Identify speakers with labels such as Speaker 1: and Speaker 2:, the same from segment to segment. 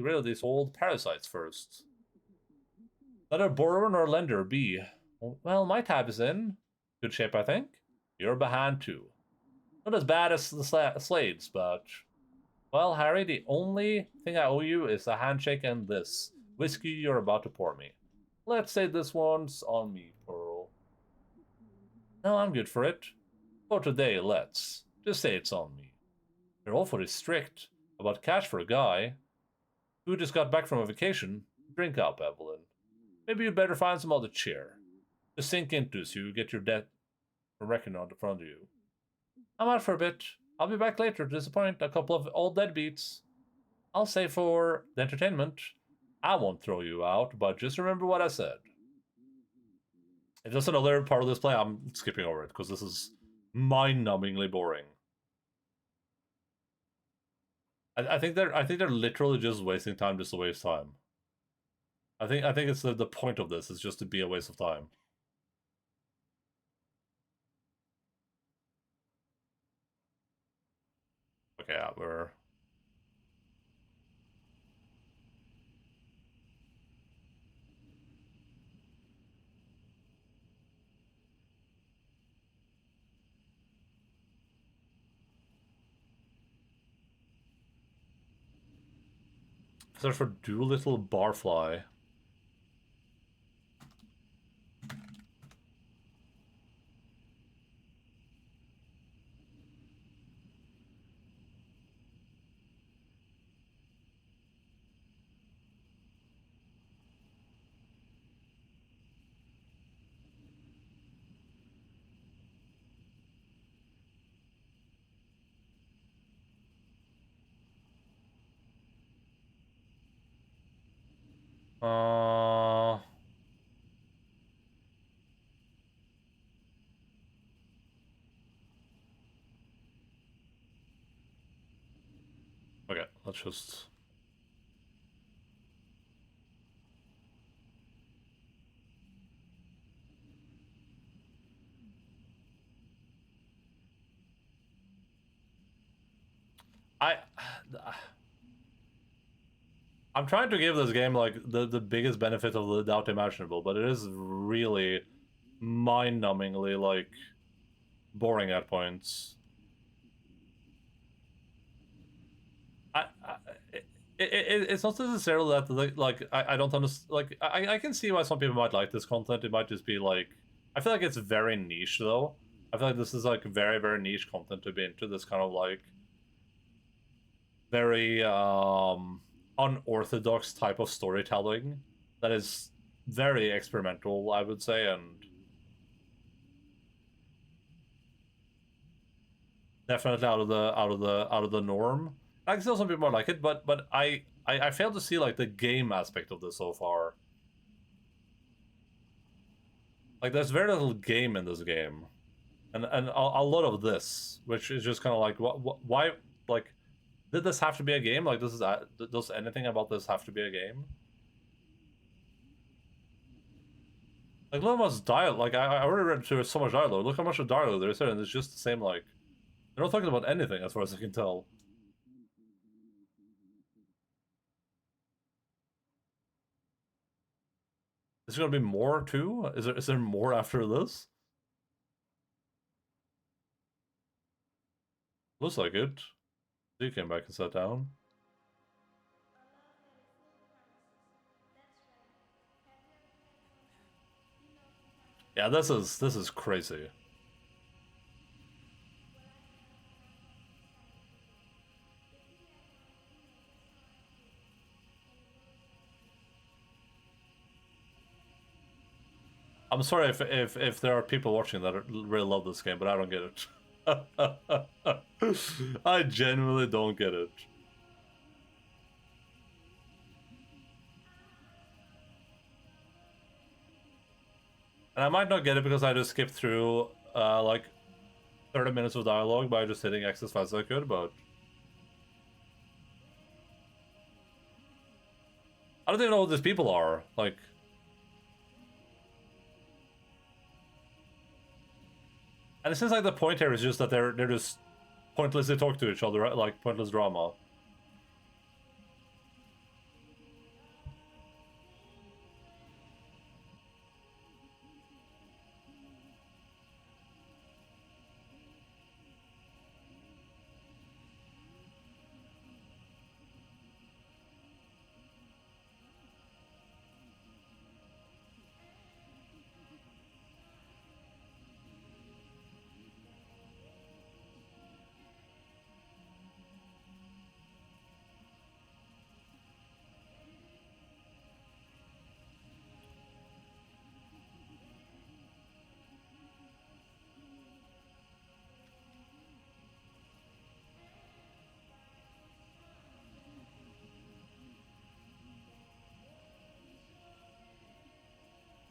Speaker 1: rid of these old parasites first. Neither borrower nor lender be. Well, my tab is in good shape, I think. You're behind too. Not as bad as the Slades, but... Well, Harry, the only thing I owe you is a handshake and this whiskey you're about to pour me. Let's say this one's on me, Pearl. No, I'm good for it. For today, let's. Just say it's on me. You're awfully strict about cash for a guy who just got back from a vacation. Drink up, Evelyn. Maybe you better find some other cheer to sink into so you get your debt reckon on the front of you. I'm out for a bit. I'll be back later to disappoint a couple of old deadbeats. I'll say for the entertainment, I won't throw you out, but just remember what I said. If there's another part of this play, I'm skipping over it, because this is mind-numbingly boring. I think they're literally just wasting time just to waste time. I think it's the point of this is just to be a waste of time. Okay, yeah, we're... Search for Doolittle Barfly. Okay, let's just... I'm trying to give this game, like, the biggest benefit of the doubt imaginable, but it is really mind-numbingly, like, boring at points. It's not necessarily that, like, I don't understand, like, I can see why some people might like this content. It might just be, like, I feel like it's very niche, though. I feel like this is, like, very, very niche content to be into, this kind of, like, very, unorthodox type of storytelling that is very experimental, I would say, and definitely out of the norm. I can still some people like it, but I fail to see, like, the game aspect of this so far. Like, there's very little game in this game, and a lot of this, which is just kind of like, why, like, did this have to be a game? Like, does anything about this have to be a game? Like, look how much dialogue. Like, I already read through so much dialogue. Look how much of dialogue there is there, and it's just the same. Like, they're not talking about anything as far as I can tell. Is there gonna be more too? Is there more after this? Looks like it. You came back and sat down. Yeah, this is crazy. I'm sorry if there are people watching that really love this game, but I don't get it. I genuinely don't get it. And I might not get it because I just skipped through, like, 30 minutes of dialogue by just hitting X as fast as I could, but... I don't even know what these people are, like... And it seems like the point here is just that they're just pointlessly talk to each other, like, pointless drama.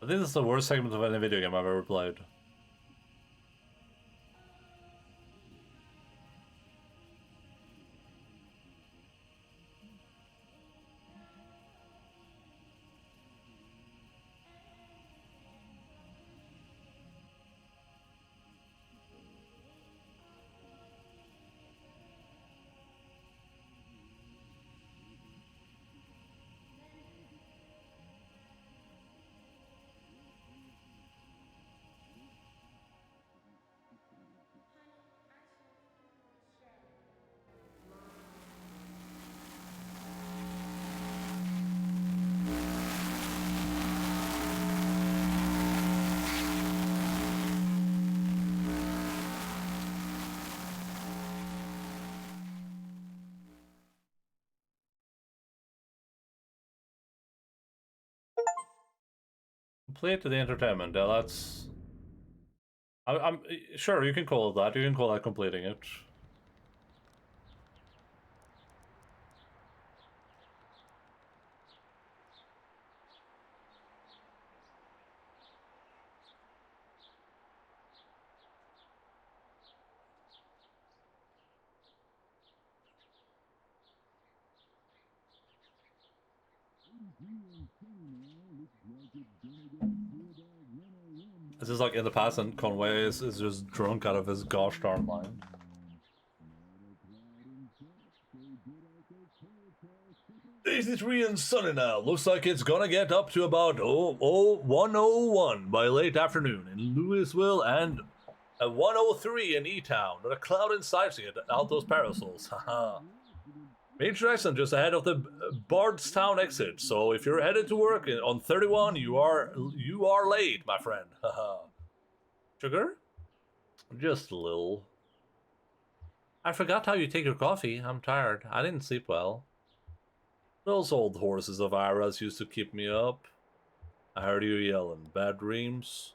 Speaker 1: I think this is the worst segment of any video game I've ever played. Complete the entertainment. That's. I'm sure you can call it that. You can call that completing it. This is like in the past, and Conway is just drunk out of his gosh darn mind. It's and sunny now. Looks like it's gonna get up to about 101 by late afternoon in Louisville and 103 in E-Town. Not a cloud in sight to get out those parasols. Haha. Major accident just ahead of the Bardstown exit. So if you're headed to work on 31, you are late, my friend. Haha. Sugar? Just a little. I forgot how you take your coffee. I'm tired. I didn't sleep well. Those old horses of Ira's used to keep me up. I heard you yelling. Bad dreams?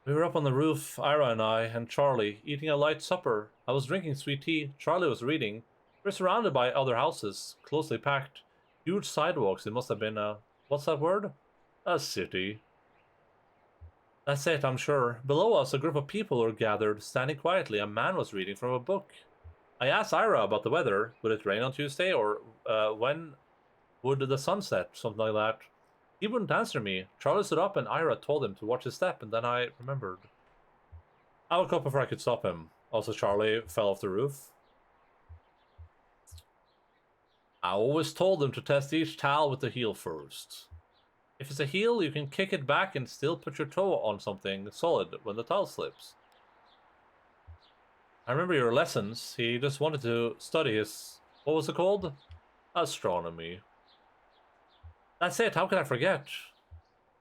Speaker 1: We were up on the roof, Ira and I, and Charlie, eating a light supper. I was drinking sweet tea. Charlie was reading. We're surrounded by other houses, closely packed. Huge sidewalks. It must have been a... what's that word? A city. That's it, I'm sure. Below us, a group of people were gathered, standing quietly. A man was reading from a book. I asked Ira about the weather. Would it rain on Tuesday, or when would the sun set? Something like that. He wouldn't answer me. Charlie stood up and Ira told him to watch his step, and then I remembered. I woke up before I could stop him. Also, Charlie fell off the roof. I always told him to test each tile with the heel first. If it's a heel, you can kick it back and still put your toe on something solid when the tile slips. I remember your lessons. He just wanted to study his... what was it called? Astronomy. That's it, how can I forget?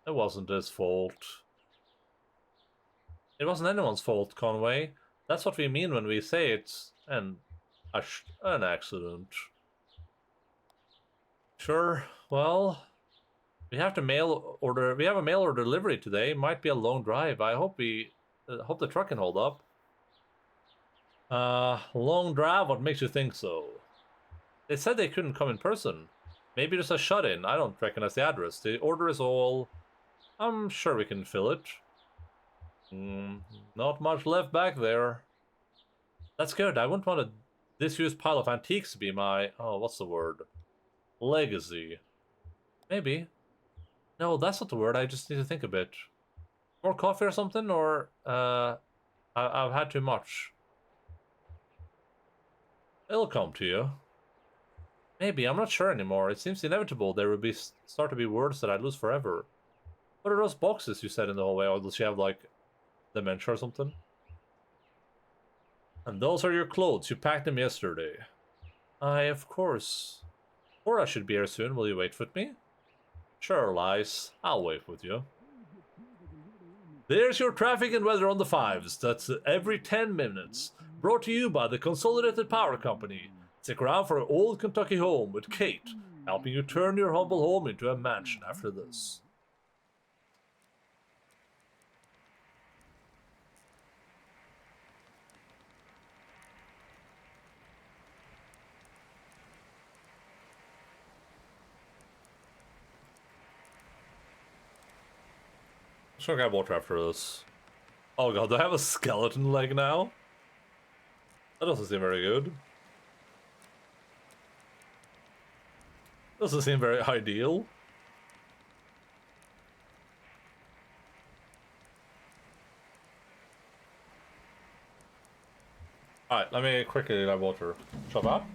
Speaker 1: It wasn't his fault. It wasn't anyone's fault, Conway. That's what we mean when we say it's an accident. Sure, well... We have a mail order delivery today. Might be a long drive. I hope the truck can hold up. Long drive? What makes you think so? They said they couldn't come in person. Maybe just a shut-in. I don't recognize the address. The order is all... I'm sure we can fill it. Not much left back there. That's good. I wouldn't want a disused pile of antiques to be my... oh, what's the word? Legacy. Maybe. No, that's not the word. I just need to think a bit. More coffee or something? Or, I've had too much. It'll come to you. Maybe. I'm not sure anymore. It seems inevitable there would start to be words that I'd lose forever. What are those boxes you said in the hallway? Or does she have, like, dementia or something? And those are your clothes. You packed them yesterday. Of course. Or I should be here soon. Will you wait with me? Sure, Lice. I'll wait with you. There's your traffic and weather on the 5s. That's every 10 minutes. Brought to you by the Consolidated Power Company. Stick around for Old Kentucky Home with Kate, helping you turn your humble home into a mansion after this. Sure, get water after this. Oh god, do I have a skeleton leg now? That doesn't seem very good. Doesn't seem very ideal. Alright, let me quickly grab water. Shut up.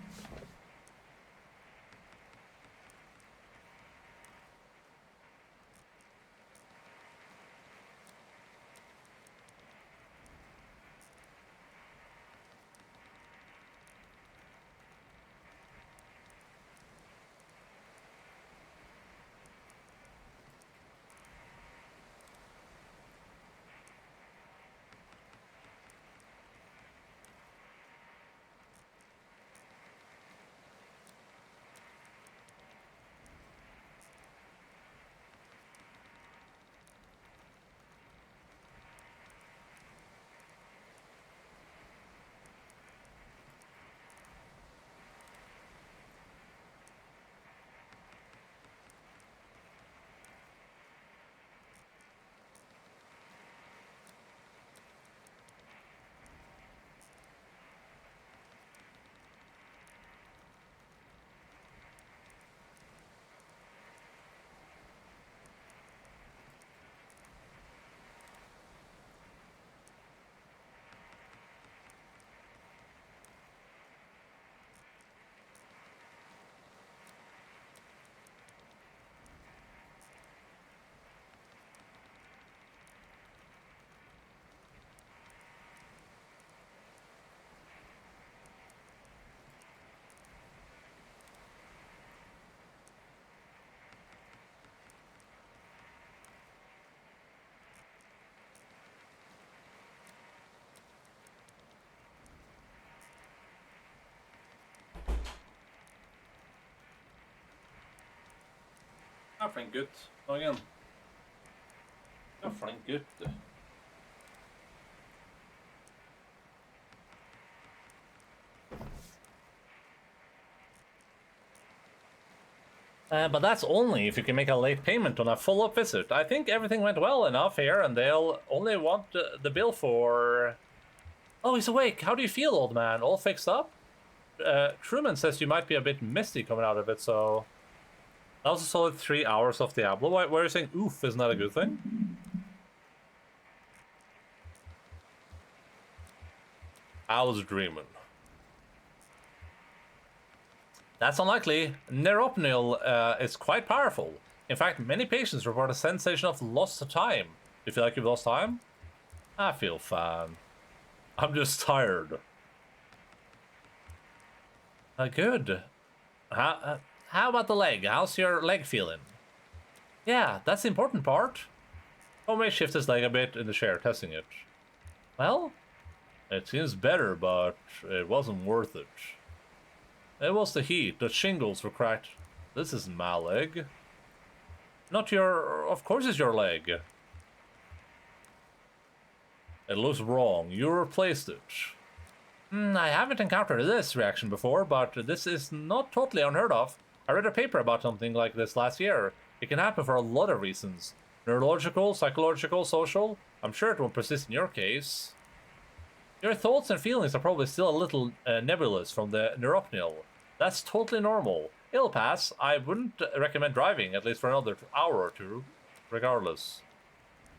Speaker 1: Nothing good. Again. Nothing good. But that's only if you can make a late payment on a follow-up visit. I think everything went well enough here, and they'll only want the bill for... Oh, he's awake. How do you feel, old man? All fixed up? Truman says you might be a bit misty coming out of it, so... That was a solid 3 hours of Diablo. Why are you saying oof isn't that a good thing? I was dreaming. That's unlikely. Neuropneal is quite powerful. In fact, many patients report a sensation of lost time. You feel like you've lost time? I feel fine. I'm just tired. Good. How about the leg? How's your leg feeling? Yeah, that's the important part. Oh, may shift his leg a bit in the chair, testing it. Well, it seems better, but it wasn't worth it. It was the heat. The shingles were cracked. This isn't my leg. Not your... Of course it's your leg. It looks wrong. You replaced it. I haven't encountered this reaction before, but this is not totally unheard of. I read a paper about something like this last year. It can happen for a lot of reasons. Neurological, psychological, social. I'm sure it won't persist in your case. Your thoughts and feelings are probably still a little nebulous from the neuropneal. That's totally normal. It'll pass. I wouldn't recommend driving, at least for another hour or two, regardless.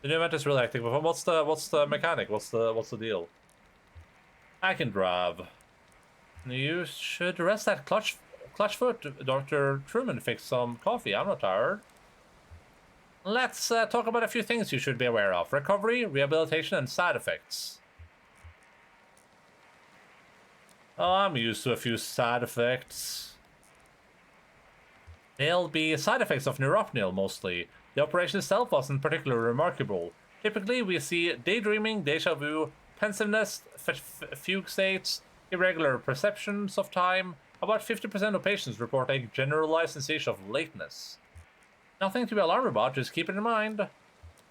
Speaker 1: The new event is really active. What's the mechanic? What's the deal? I can drive. You should rest that clutch foot. Dr. Truman fixed some coffee. I'm not tired. Let's talk about a few things you should be aware of. Recovery, rehabilitation, and side effects. Oh, I'm used to a few side effects. They'll be side effects of neuropneal, mostly. The operation itself wasn't particularly remarkable. Typically, we see daydreaming, deja vu, pensiveness, fugue states, irregular perceptions of time. About 50% of patients report a generalized sensation of lateness. Nothing to be alarmed about, just keep it in mind.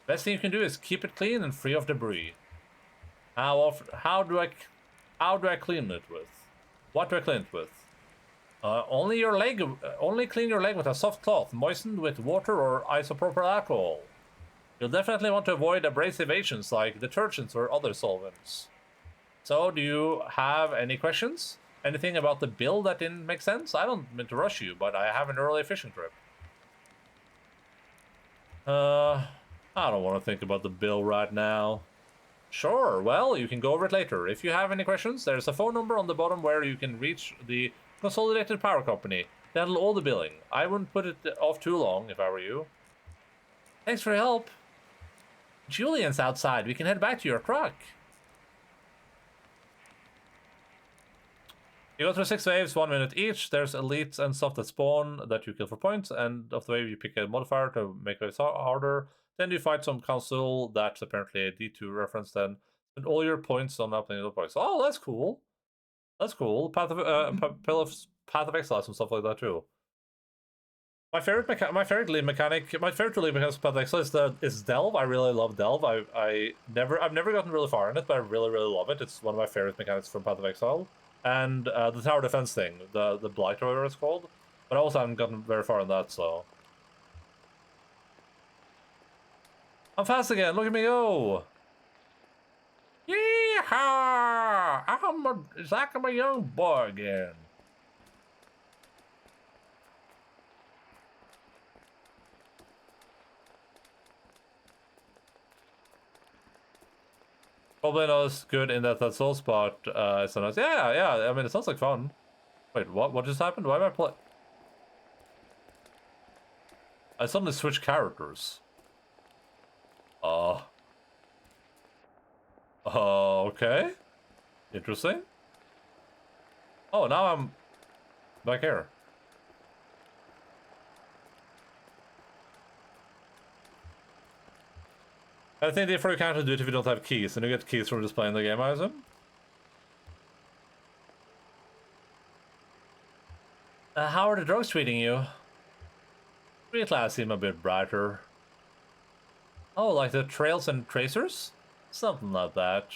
Speaker 1: Best thing you can do is keep it clean and free of debris. How do I clean it with? What do I clean it with? Only clean your leg with a soft cloth, moistened with water or isopropyl alcohol. You'll definitely want to avoid abrasive agents like detergents or other solvents. So, do you have any questions? Anything about the bill that didn't make sense? I don't mean to rush you, but I have an early fishing trip. I don't want to think about the bill right now. Sure, well, you can go over it later. If you have any questions, there's a phone number on the bottom where you can reach the Consolidated Power Company. They handle all the billing. I wouldn't put it off too long if I were you. Thanks for your help. Julian's outside. We can head back to your truck. You go through 6 waves, 1 minute each. There's elites and stuff that spawn that you kill for points, and of the wave you pick a modifier to make waves harder. Then you fight some council that's apparently a D2 reference then. And all your points on updating the points. Oh, that's cool. That's cool. Path of Exile and stuff like that too. My favorite lead mechanic because of Path of Exile is Delve. I really love Delve. I've never gotten really far in it, but I really love it. It's one of my favorite mechanics from Path of Exile. And the tower defense thing, the blight or whatever it's called. But I also haven't gotten very far in that, so. I'm fast again, look at me go! Yeehaw! It's like I'm a young boy again. Probably not as good in that soul spot. It's so nice. Yeah. I mean, it sounds like fun. Wait, what? What just happened? Why am I play? I suddenly switched characters. Okay. Interesting. Oh, now I'm back here. I think they can't do it if you don't have keys, and you get keys from just playing the game, I assume. How are the drugs treating you? Street lights seem a bit brighter. Oh, like the trails and tracers? Something like that.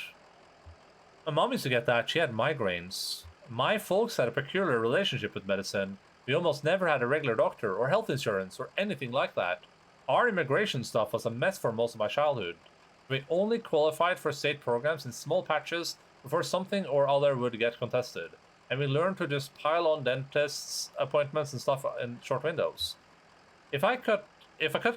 Speaker 1: My mom used to get that. She had migraines. My folks had a peculiar relationship with medicine. We almost never had a regular doctor or health insurance or anything like that. Our immigration stuff was a mess for most of my childhood. We only qualified for state programs in small patches before something or other would get contested. And we learned to just pile on dentists' appointments and stuff in short windows. If a cut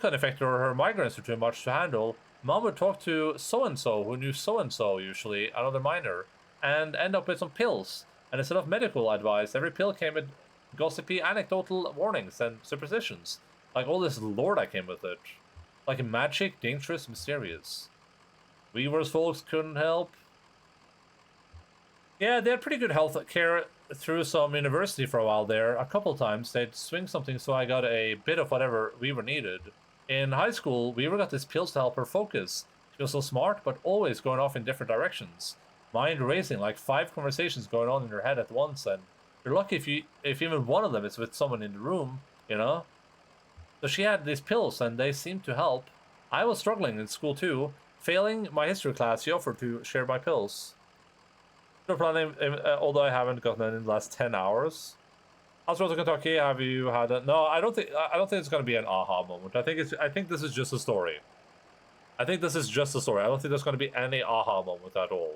Speaker 1: got infected or her migraines were too much to handle, Mom would talk to so-and-so who knew so-and-so, usually another minor, and end up with some pills. And instead of medical advice, every pill came with gossipy anecdotal warnings and superstitions. Like all this lore that came with it. Like magic, dangerous, mysterious. Weaver's folks couldn't help. Yeah, they had pretty good health care through some university for a while there. A couple times they'd swing something so I got a bit of whatever Weaver needed. In high school, Weaver got these pills to help her focus. She was so smart, but always going off in different directions. Mind racing, like 5 conversations going on in her head at once, and you're lucky if even one of them is with someone in the room, you know? So she had these pills, and they seemed to help. I was struggling in school too. Failing my history class, she offered to share my pills. No planning, although I haven't gotten it in the last 10 hours. How's Road to Kentucky? Have you had it? No, I don't think it's gonna be an aha moment. I think this is just a story. I think this is just a story. I don't think there's gonna be any aha moment at all.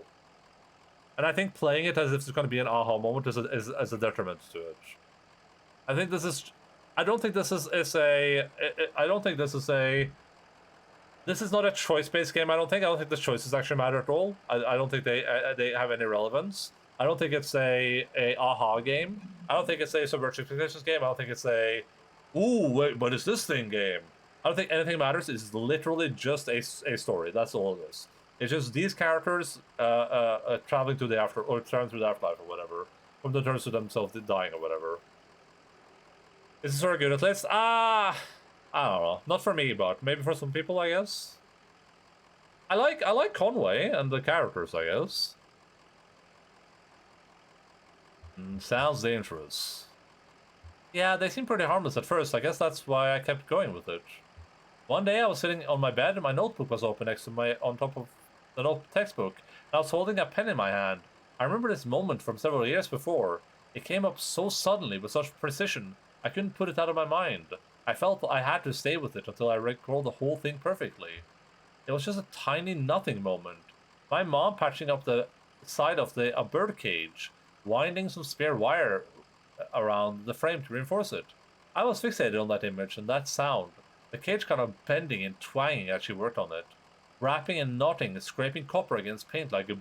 Speaker 1: And I think playing it as if it's gonna be an aha moment is a detriment to it. I think this is. I don't think this is a. I don't think this is a. This is not a choice-based game. I don't think the choices actually matter at all. I don't think they have any relevance. I don't think it's a aha game. I don't think it's a subvert expectations game. I don't think it's a, ooh, wait, what is this thing game? I don't think anything matters. It's literally just a story. That's all it is. It's just these characters traveling to the afterlife or whatever, from the turns to themselves dying or whatever. Is this sort of good at least? I don't know. Not for me, but maybe for some people, I guess. I like Conway and the characters, I guess. Sounds dangerous. Yeah, they seem pretty harmless at first. I guess that's why I kept going with it. One day I was sitting on my bed and my notebook was open next to on top of the textbook. And I was holding a pen in my hand. I remember this moment from several years before. It came up so suddenly with such precision. I couldn't put it out of my mind. I felt I had to stay with it until I recalled the whole thing perfectly. It was just a tiny nothing moment. My mom patching up the side of a bird cage, winding some spare wire around the frame to reinforce it. I was fixated on that image and that sound. The cage kind of bending and twanging as she worked on it. Rapping and knotting, scraping copper against paint like a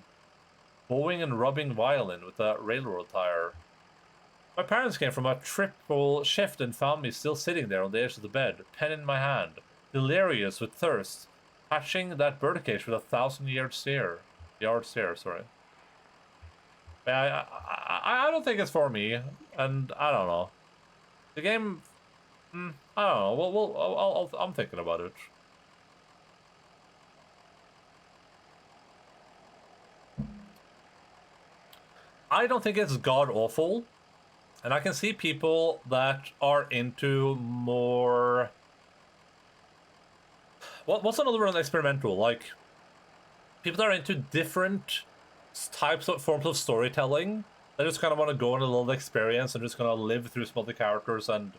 Speaker 1: bowing and rubbing violin with a railroad tire. My parents came from a triple shift and found me still sitting there on the edge of the bed, pen in my hand, delirious with thirst, patching that birdcage with a 1,000-yard stare. Yard stare, sorry. I don't think it's for me, and I don't know. The game, I don't know. I'm thinking about it. I don't think it's god awful, and I can see people that are into more. What's another word on experimental? Like people that are into different types of forms of storytelling. They just kind of want to go on a little experience and just kind of live through some of the characters and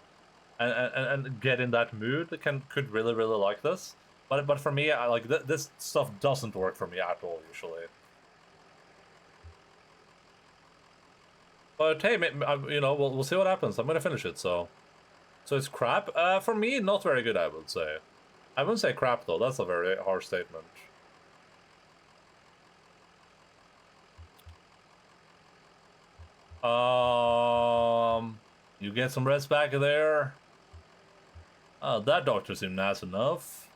Speaker 1: get in that mood. That could really like this. But for me, I like this stuff doesn't work for me at all usually. But hey, you know, we'll see what happens. I'm gonna finish it, so it's crap. For me, not very good, I would say. I wouldn't say crap though. That's a very harsh statement. You get some rest back there. That doctor seemed nice enough.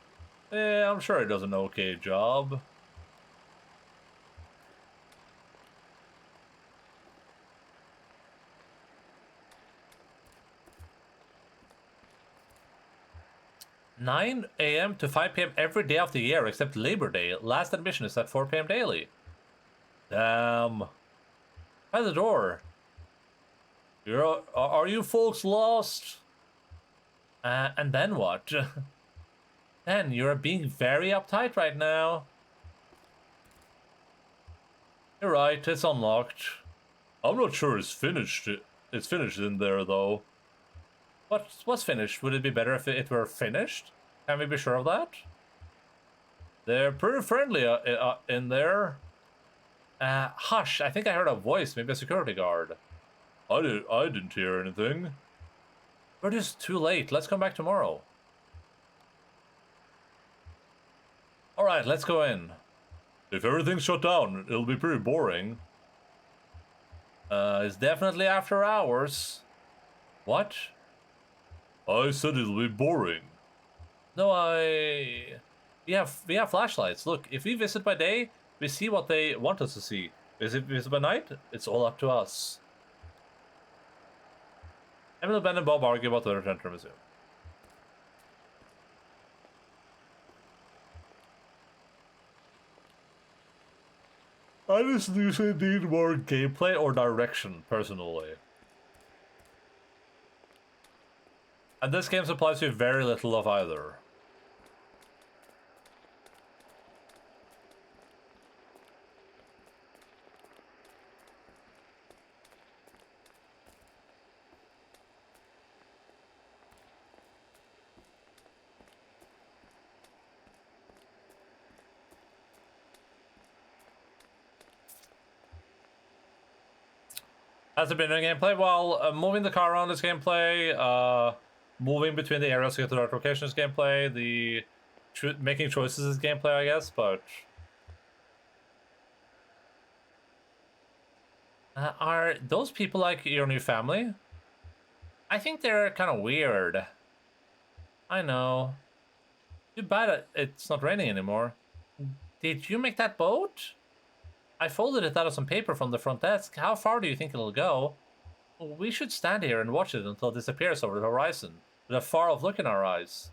Speaker 1: Yeah, I'm sure he does an okay job. "9 a.m. to 5 p.m. every day of the year except Labor Day. Last admission is at 4 p.m. daily." Damn. By the door. Are you folks lost? And then what? Then you're being very uptight right now. You're right, it's unlocked. I'm not sure it's finished. It's finished in there though. What's finished? Would it be better if it were finished? Can we be sure of that? They're pretty friendly in there. Hush, I think I heard a voice, maybe a security guard. I didn't hear anything. We're just too late. Let's come back tomorrow. Alright, let's go in. If everything's shut down, it'll be pretty boring. It's definitely after hours. What? I said it'll be boring. No, we have flashlights. Look, if we visit by day, we see what they want us to see. Visit by night, it's all up to us. Emily, Ben, and Bob argue about the return to museum. I just usually need more gameplay or direction, personally. And this game supplies you very little of either. Has there been any gameplay? Well, moving the car around is gameplay. Moving between the areas to get to the right location is gameplay. Making choices is gameplay, I guess, but... are those people like your new family? I think they're kind of weird. I know. Too bad it's not raining anymore. Did you make that boat? I folded it out of some paper from the front desk. How far do you think it'll go? We should stand here and watch it until it disappears over the horizon, with a far-off look in our eyes.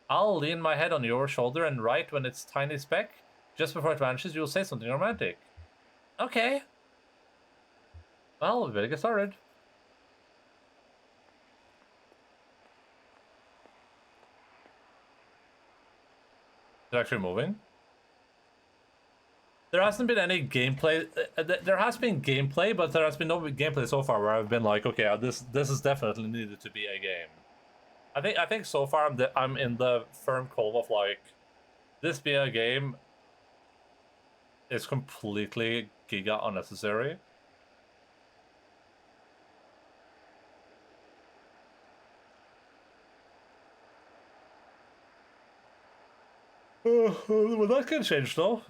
Speaker 1: I'll lean my head on your shoulder and write when it's tiny speck. Just before it vanishes, you'll say something romantic. Okay. Well, we better get started. Is it actually moving? There hasn't been any gameplay. There has been gameplay, but there has been no gameplay so far where I've been like, okay, this is definitely needed to be a game. I think so far I'm in the firm column of like, this being a game is completely giga unnecessary. Well, that can change though.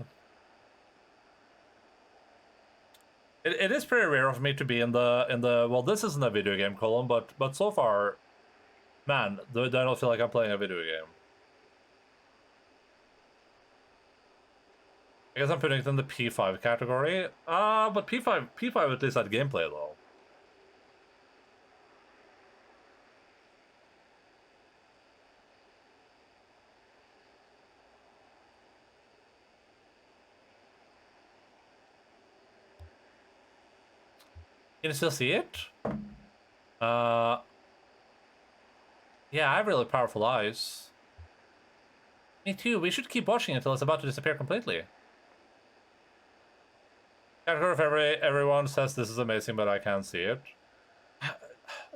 Speaker 1: It is pretty rare of me to be in the well, this isn't a video game column, but so far, man, I don't feel like I'm playing a video game. I guess I'm putting it in the P5 category. But P5 at least had gameplay though. Can you still see it? Yeah, I have really powerful eyes. Me too. We should keep watching until it's about to disappear completely. Category if everyone says this is amazing, but I can't see it.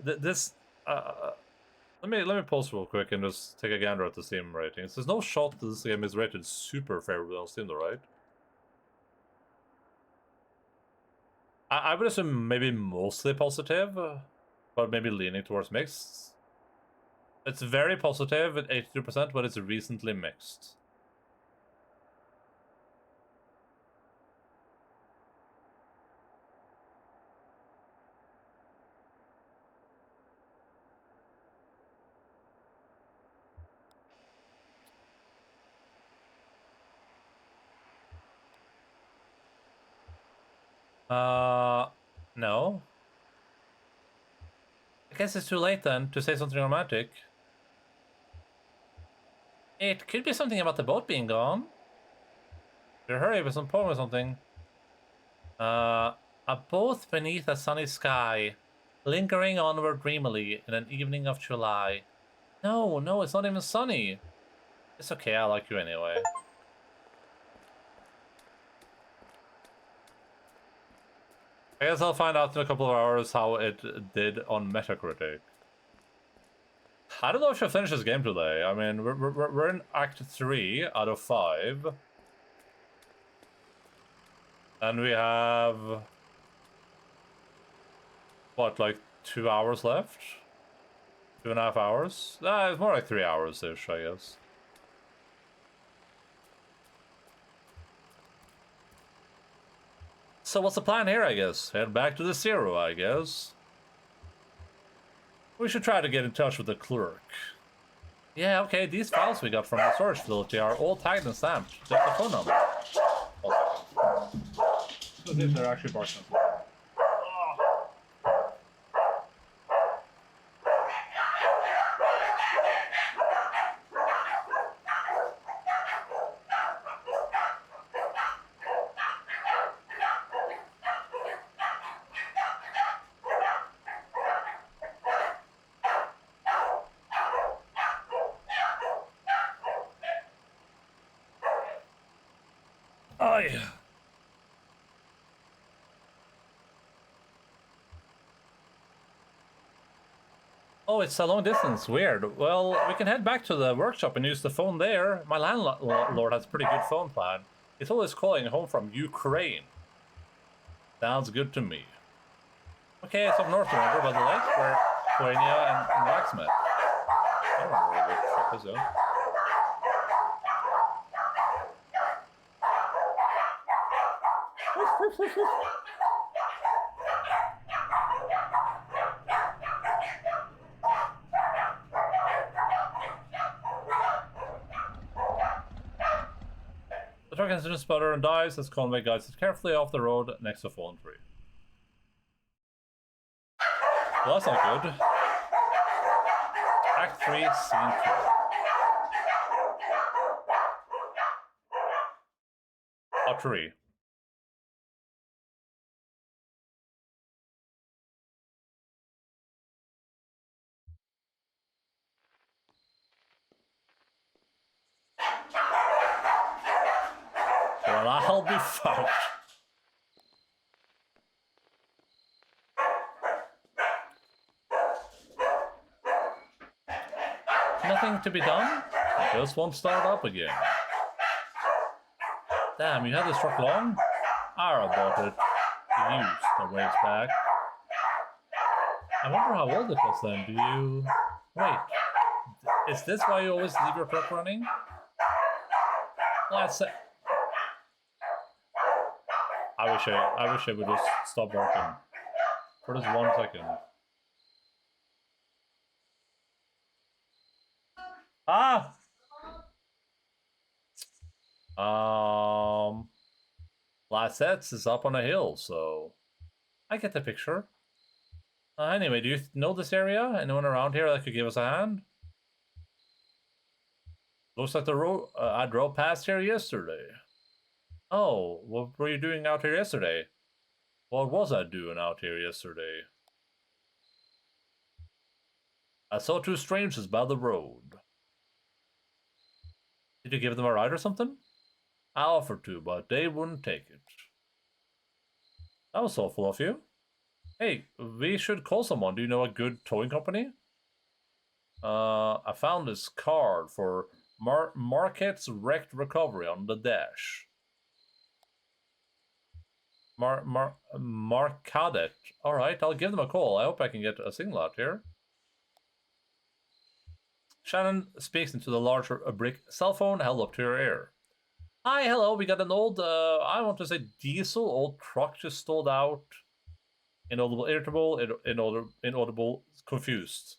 Speaker 1: This let me pause real quick and just take a gander at the Steam ratings. There's no shot that this game is rated super favorably on Steam, though, right? I would assume maybe mostly positive, but maybe leaning towards mixed. It's very positive at 82%, but it's recently mixed. No. I guess it's too late then to say something romantic. It could be something about the boat being gone. Better hurry with some poem or something. A boat beneath a sunny sky, lingering onward dreamily in an evening of July. No, no, it's not even sunny. It's okay, I like you anyway. I guess I'll find out in a couple of hours how it did on Metacritic. I don't know if she'll finish this game today. I mean, we're in Act 3 out of 5. And we have... what, like 2 hours left? 2.5 hours? It's more like 3 hours-ish, I guess. So what's the plan here, I guess? Head back to the Zero, I guess. We should try to get in touch with the clerk. Yeah, okay, these files we got from the storage facility are all tagged and stamped. Just the phone number. Let's see if they're actually barking. Oh, it's a long distance. Weird. Well, we can head back to the workshop and use the phone there. My landlord has a pretty good phone plan. He's always calling home from Ukraine. Sounds good to me. Okay, it's up north, remember, by the lake, where Lithuania and Blacksmith. I don't remember where the trip is, though. The truck incident spotter and dies as Conway guides it carefully off the road next to fallen tree. Well, that's not good. Act 3, Scene 2. A tree. Well, I'll be fucked. Nothing to be done? It just won't start up again. Damn, you had this truck long? I bought it used a ways back. I wonder how old it was then. Do you... Wait. Is this why you always leave your truck running? Let's say... I wish I would just stop working. For just 1 second. Ah! Last sets is up on a hill, so... I get the picture. Anyway, do you know this area? Anyone around here that could give us a hand? Looks like the road I drove past here yesterday. Oh, what were you doing out here yesterday? What was I doing out here yesterday? I saw 2 strangers by the road. Did you give them a ride or something? I offered to, but they wouldn't take it. That was awful of you. Hey, we should call someone. Do you know a good towing company? I found this card for Marquette's wrecked recovery on the dash. Marcadet. Alright, I'll give them a call. I hope I can get a signal out here. Shannon speaks into the larger brick cell phone held up to her ear. Hi, hello, we got an old, I want to say diesel, old truck just stalled out. Inaudible, irritable, inaudible, confused.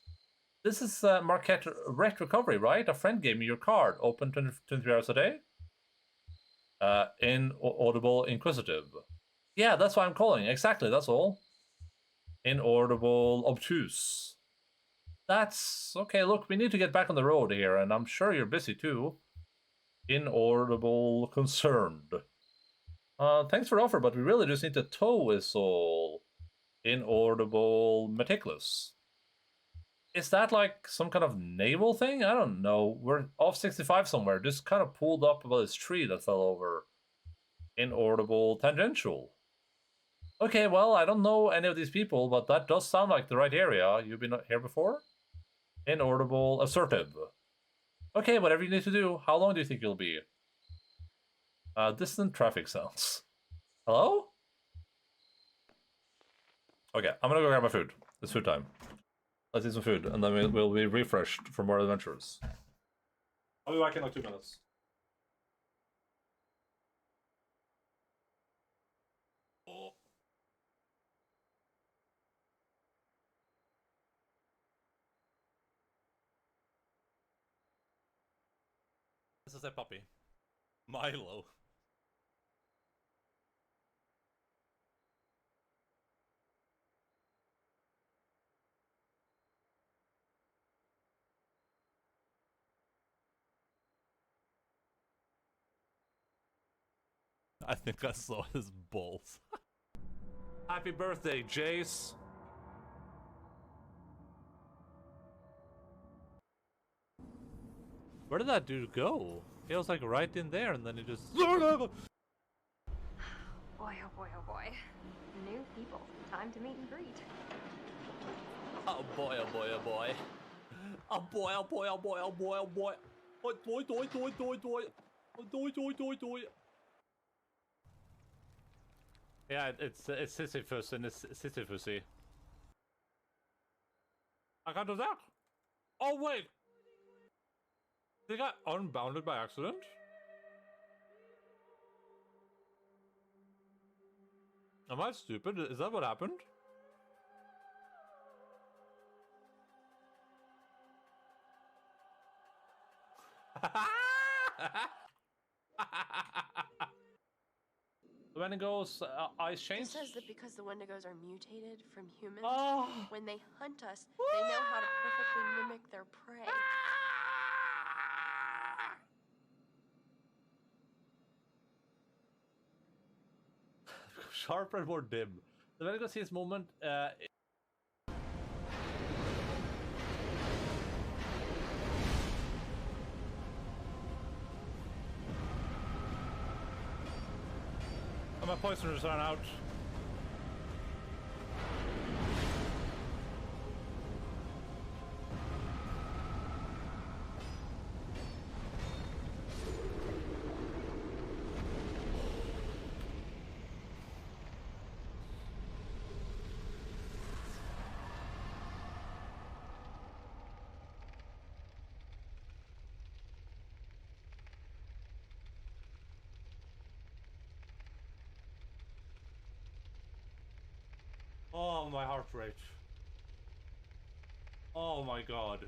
Speaker 1: This is Marquette Wrecked Recovery, right? A friend gave me your card. Open 23 hours a day? Inaudible, inquisitive. Yeah, that's why I'm calling. Exactly, that's all. Inaudible, obtuse. That's... Okay, look, we need to get back on the road here, and I'm sure you're busy too. Inaudible, concerned. Thanks for the offer, but we really just need to tow is all. Inaudible, meticulous. Is that like some kind of naval thing? I don't know. We're off 65 somewhere. Just kind of pulled up about this tree that fell over. Inaudible, tangential. Okay, well, I don't know any of these people, but that does sound like the right area. You've been here before? Inaudible, assertive. Okay, whatever you need to do. How long do you think you'll be? Distant traffic sounds. Hello? Okay, I'm gonna go grab my food. It's food time. Let's eat some food, and then we'll be refreshed for more adventures. I'll be back in like 2 minutes. Oh. This is a puppy. Milo. I think I saw his balls. Happy birthday, Jace. Where did that dude go? He was like right in there and then he just...
Speaker 2: Boy, oh boy, oh boy. New people. Time to meet and greet.
Speaker 1: Oh boy, oh boy, oh boy. Oh boy, oh boy, oh boy, oh boy, oh boy. Oh boy, doy, doy, doy, doy. Oh doy, doy, doy, doy. Yeah, it's Sisyphus and it's Sisyphusy. I can't do that. Oh wait. They got unbounded by accident? Am I stupid? Is that what happened? The Wendigos eyes change?
Speaker 2: It says that because the Wendigos are mutated from humans,
Speaker 1: Oh.
Speaker 2: when they hunt us, they know how to perfectly mimic their prey.
Speaker 1: Sharper and more dim. The Wendigo sees moment. My poisoners are out. Oh, my heart rate. Oh my god.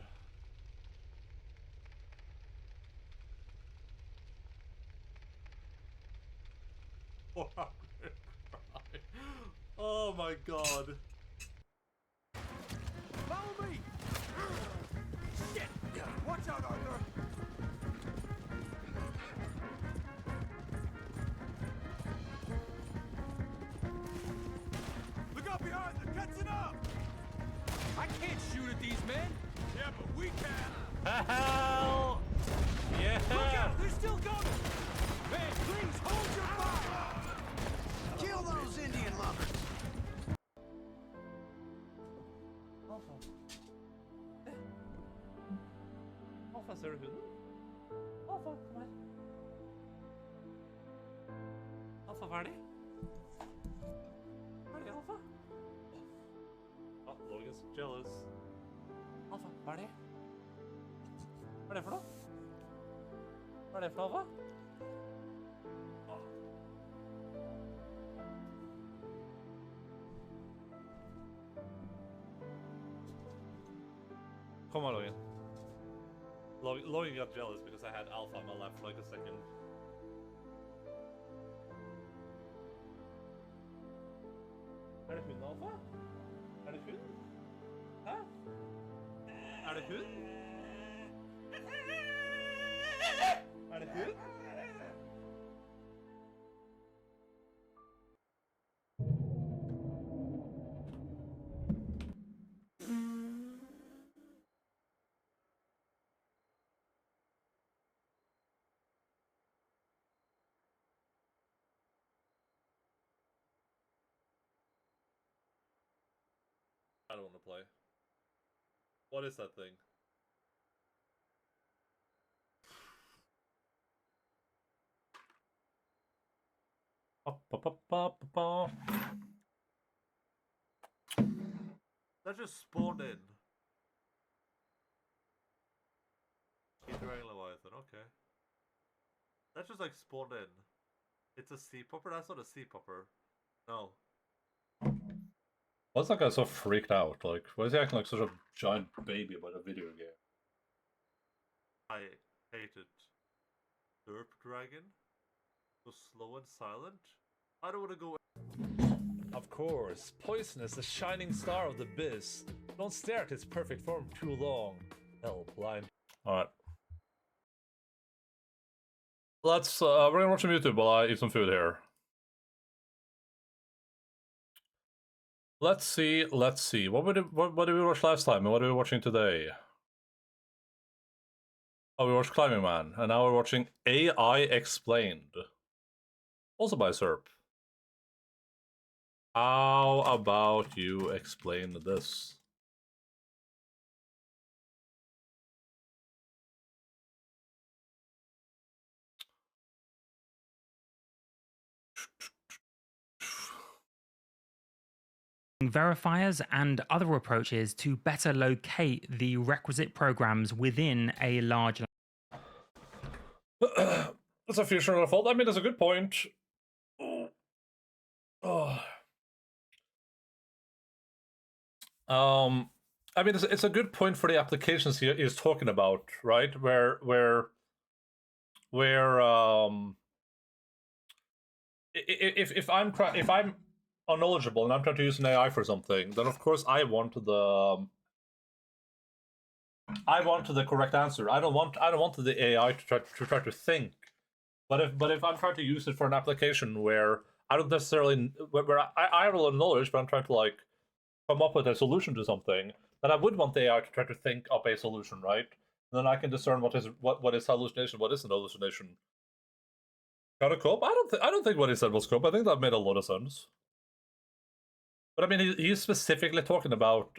Speaker 1: Oh my god.
Speaker 3: Follow me! Shit! Watch out, Arthur! Look out behind! They're catching up! I can't shoot at these men! Yeah, but we can!
Speaker 1: Hell! Yeah!
Speaker 3: Look out! They're still coming! Man, please hold your fire! Kill those Indian lovers!
Speaker 1: Alpha. Alpha, sir. Alpha, come on. Alpha, Vardy? Vardy, Alpha? Oh, Logan's jealous. Alpha, Vardy? Vardy, for Vardy, for Alpha? Oh. Come on, Logan. Logan got jealous because I had Alpha on my left for like a second. Er det hund, Alpha? Er det hund? Hæ? Er det hund? Er det hund? I don't want to play. What is that thing? That just spawned in. Dragon Leviathan, okay. That just like spawned in. It's a sea popper? That's not a sea popper. No. Why's that guy so freaked out? Like, why is he acting like such a giant baby about a video game? I hated Derp Dragon. So slow and silent. I don't want to go. Of course, Poison is the shining star of the biz. Don't stare at its perfect form too long. Hell, blind. Alright. Let's, we're gonna watch some YouTube while I eat some food here. Let's see. What did we watch last time and what are we watching today? Oh, we watched Climbing Man, and now we're watching AI Explained. Also by Serp. How about you explain this?
Speaker 4: Verifiers and other approaches to better locate the requisite programs within a large.
Speaker 1: That's a future fault. I mean, that's a good point. Oh. I mean, it's a good point for the applications he is talking about, right? Where if I'm unknowledgeable and I'm trying to use an AI for something, then of course I want the correct answer. I don't want the AI to try to think. But if I'm trying to use it for an application where I don't necessarily where I have a lot of knowledge, but I'm trying to like come up with a solution to something, then I would want the AI to try to think up a solution, right? And then I can discern what is hallucination, what isn't hallucination. Got a cope? I don't think what he said was cope. I think that made a lot of sense. But I mean, he's specifically talking about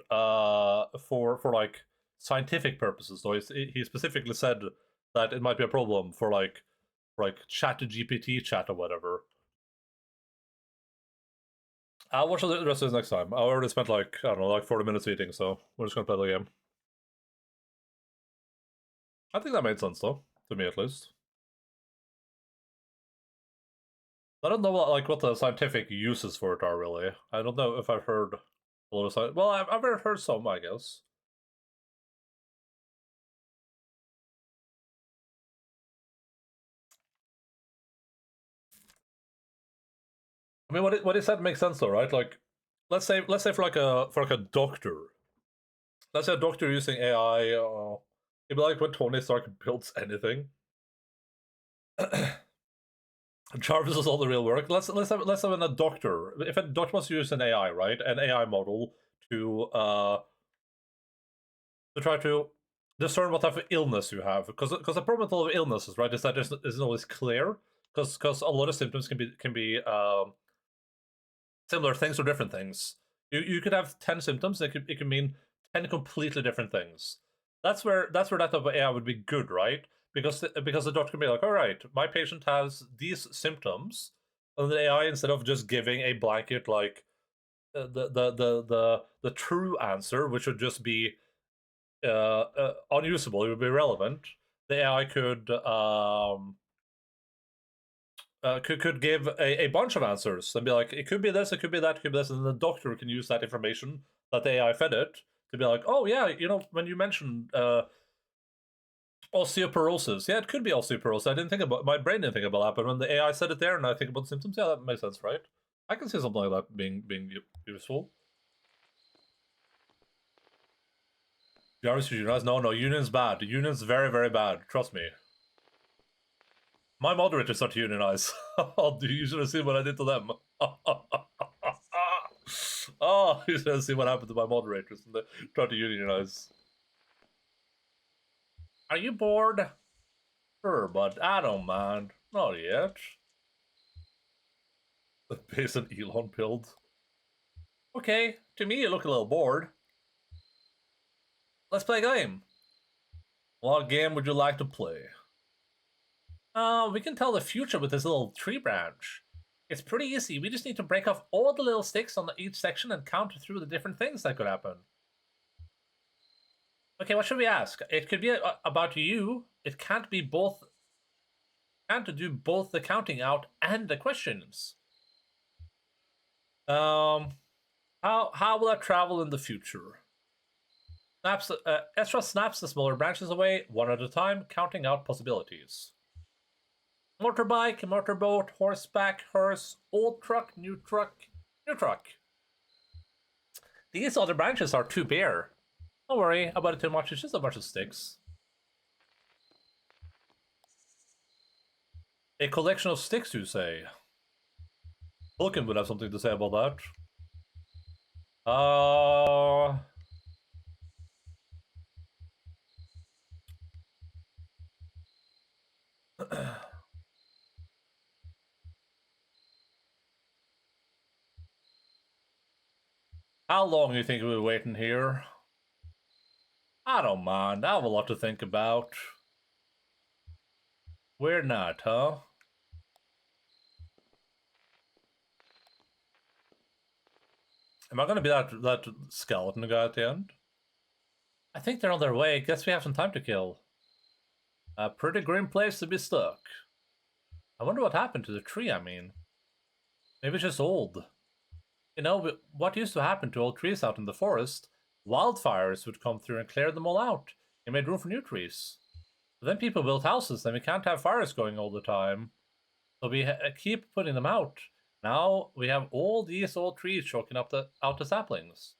Speaker 1: for like scientific purposes. So he specifically said that it might be a problem for like chat to GPT chat or whatever. I'll watch the rest of this next time. I already spent like, I don't know, like 40 minutes eating, so we're just gonna play the game. I think that made sense though, to me at least. I don't know what the scientific uses for it are really. I don't know if I've heard A lot of science. Well, I've heard some, I guess. I mean, what he said makes sense, though, right? Like, let's say for like a doctor. Let's say a doctor using AI. It'd be like when Tony Stark builds anything. Jarvis does all the real work. Let's have a doctor. If a doctor wants to use an AI, right, an AI model to try to discern what type of illness you have, because the problem with a lot of illnesses, right, is that it isn't always clear, because a lot of symptoms can be similar things or different things. You could have 10 symptoms. It could mean 10 completely different things. That's where that type of AI would be good, right? Because the doctor can be like, all right, my patient has these symptoms, and the AI, instead of just giving a blanket like the true answer, which would just be unusable, it would be irrelevant. The AI could give a bunch of answers and be like, it could be this, it could be that, it could be this, and the doctor can use that information that the AI fed it to be like, oh yeah, you know, when you mentioned osteoporosis, yeah, it could be osteoporosis. My brain didn't think about that, but when the AI said it there and I think about the symptoms, yeah, that makes sense, right? I can see something like that being useful. Jarvis unionize? No, union's bad. Union's very, very bad. Trust me. My moderators start to unionize. You should have seen what I did to them. Oh, you should have seen what happened to my moderators when they tried to unionize. Are you bored? Sure, but I don't mind. Not yet. The base and Elon build. Okay, to me you look a little bored. Let's play a game. What game would you like to play? We can tell the future with this little tree branch. It's pretty easy. We just need to break off all the little sticks on each section and count through the different things that could happen. Okay, what should we ask? It could be about you. It can't be both. Can't do both the counting out and the questions. How will I travel in the future? Ezra snaps the smaller branches away, one at a time, counting out possibilities. Motorbike, motorboat, horseback, hearse, old truck, new truck, new truck. These other branches are too bare. Don't worry about it too much, it's just a bunch of sticks. A collection of sticks, you say? Vulcan would have something to say about that. How long do you think we'll be waiting here? I don't mind. I have a lot to think about. We're not, huh? Am I gonna be that skeleton guy at the end? I think they're on their way. Guess we have some time to kill. A pretty grim place to be stuck. I wonder what happened to the tree, I mean. Maybe it's just old. You know, what used to happen to old trees out in the forest? Wildfires would come through and clear them all out. It made room for new trees. But then people built houses, and we can't have fires going all the time. So we keep putting them out. Now we have all these old trees choking out the saplings.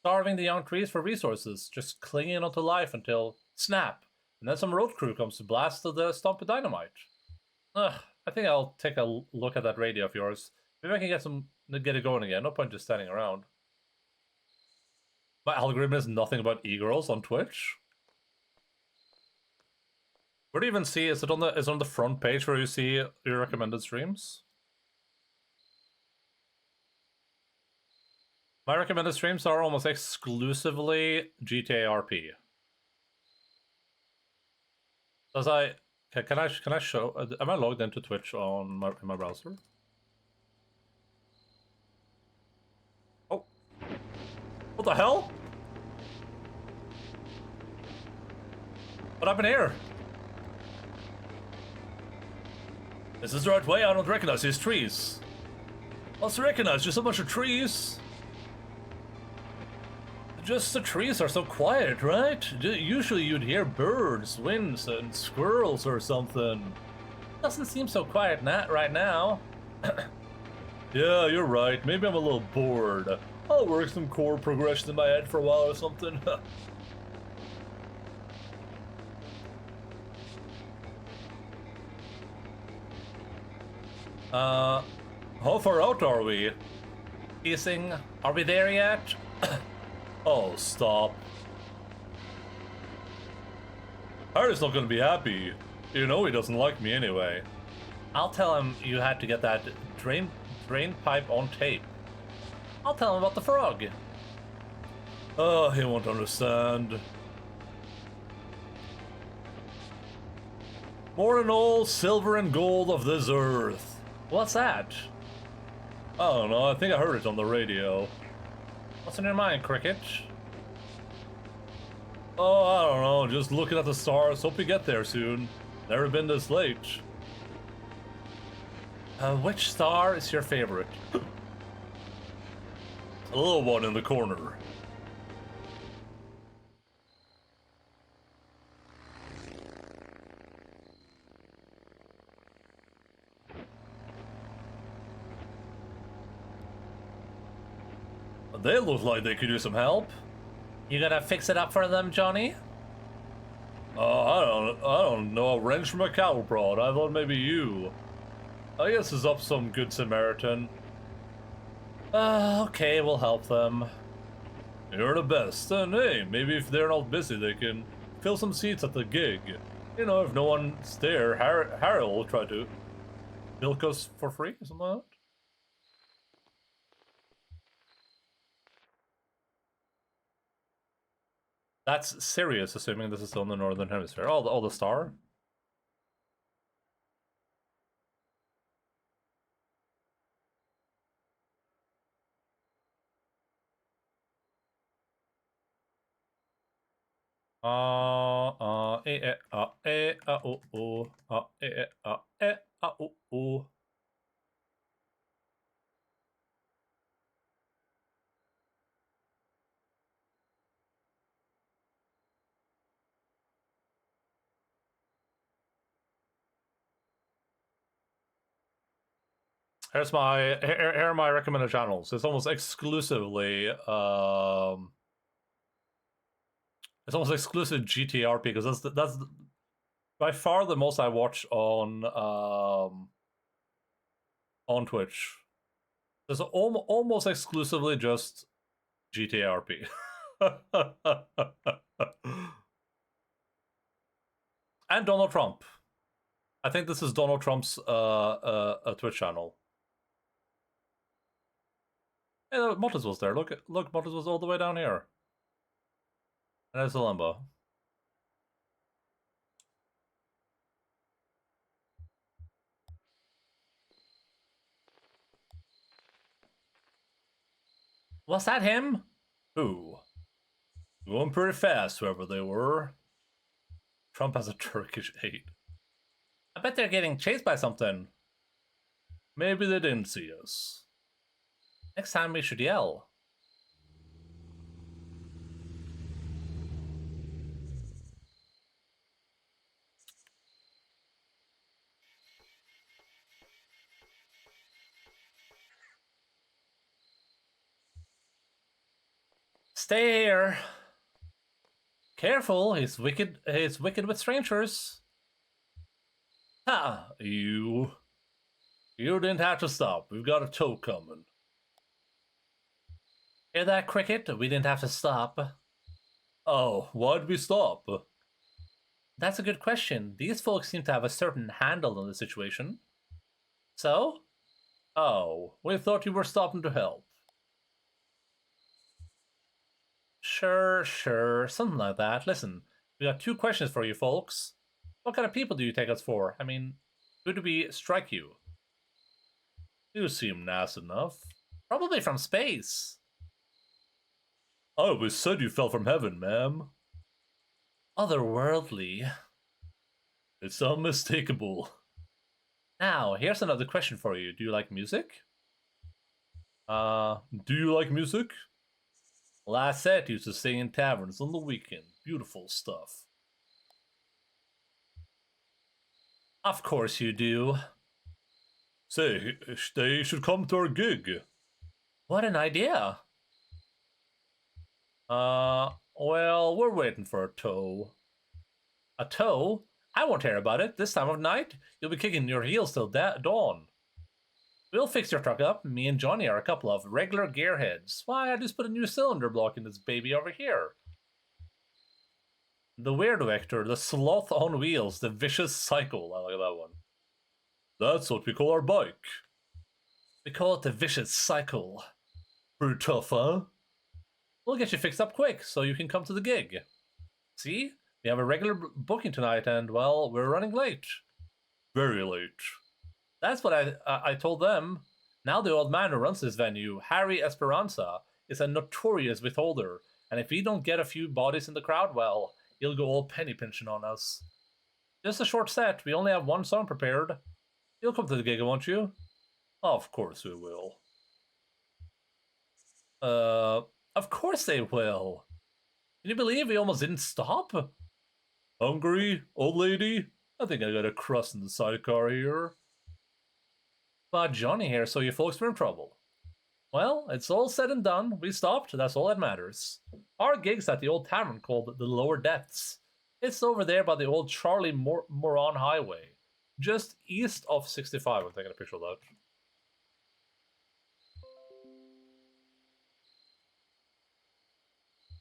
Speaker 1: Starving the young trees for resources, just clinging onto life until snap. And then some road crew comes to blast the stump with dynamite. I think I'll take a look at that radio of yours. Maybe I can get it going again. No point just standing around. My algorithm is nothing about e-girls on Twitch. Where do you even see? Is it on the front page where you see your recommended streams? My recommended streams are almost exclusively GTA RP. Can I show? Am I logged into Twitch on my browser? Oh, what the hell? What happened here? Is this the right way? I don't recognize these trees. What's to recognize? Just a bunch of trees. Just the trees are so quiet, right? Usually you'd hear birds, winds, and squirrels or something. Doesn't seem so quiet right now. Yeah, you're right. Maybe I'm a little bored. I'll work some chord progression in my head for a while or something. How far out are we? Kissing? Are we there yet? Oh, stop. Harry's not gonna be happy. You know he doesn't like me anyway. I'll tell him you had to get that drain pipe on tape. I'll tell him about the frog. Oh, he won't understand. More than all silver and gold of this earth. What's that? I don't know, I think I heard it on the radio. What's in your mind, Cricket? Oh, I don't know, just looking at the stars. Hope we get there soon. Never been this late. Which star is your favorite? A little one in the corner. They look like they could use some help. You gonna fix it up for them, Johnny? I don't know. A wrench from a cattle prod. I thought maybe you. I guess it's up some good Samaritan. Okay, we'll help them. You're the best. And hey, maybe if they're not busy, they can fill some seats at the gig. You know, if no one's there, Harry will try to milk us for free or something like that. That's serious, assuming this is still in the Northern Hemisphere. Oh, the star? Oh. Here are my recommended channels. It's almost exclusively it's almost exclusive GTRP because that's by far the most I watch on Twitch. It's almost exclusively just GTRP. And Donald Trump. I think this is Donald Trump's Twitch channel. Hey, Mottis was there. Look, Mottis was all the way down here. And there's the Limbo. Was that him? Who? Going pretty fast, whoever they were. Trump has a Turkish 8. I bet they're getting chased by something. Maybe they didn't see us. Next time we should yell. Stay here. Careful, he's wicked with strangers. Ha! You didn't have to stop. We've got a tow coming. Hear that, Cricket? We didn't have to stop. Oh, why'd we stop? That's a good question. These folks seem to have a certain handle on the situation. So? Oh, we thought you were stopping to help. Sure, something like that. Listen, we got 2 questions for you folks. What kind of people do you take us for? I mean, who do we strike you? You seem nice enough. Probably from space. I always said you fell from heaven, ma'am. Otherworldly. It's unmistakable. Now, here's another question for you. Do you like music? Do you like music? Lassette used to sing in taverns on the weekend. Beautiful stuff. Of course you do. Say, they should come to our gig. What an idea. Well, we're waiting for a tow. A tow? I won't hear about it. This time of night, you'll be kicking your heels till dawn. We'll fix your truck up. Me and Johnny are a couple of regular gearheads. Why, I just put a new cylinder block in this baby over here. The Weird Vector, the Sloth on Wheels, the Vicious Cycle. I like that one. That's what we call our bike. We call it the Vicious Cycle. Pretty tough, huh? We'll get you fixed up quick, so you can come to the gig. See? We have a regular booking tonight, and, well, we're running late. Very late. That's what I told them. Now the old man who runs this venue, Harry Esperanza, is a notorious withholder, and if we don't get a few bodies in the crowd, well, he'll go all penny pinching on us. Just a short set. We only have one song prepared. You'll come to the gig, won't you? Of course we will. Of course they will. Can you believe we almost didn't stop? Hungry, old lady? I think I got a crust in the sidecar here. But Johnny here, so you folks were in trouble. Well, it's all said and done. We stopped, that's all that matters. Our gig's at the old tavern called the Lower Depths. It's over there by the old Charlie Moron Highway. Just east of 65, I'm taking a picture of that.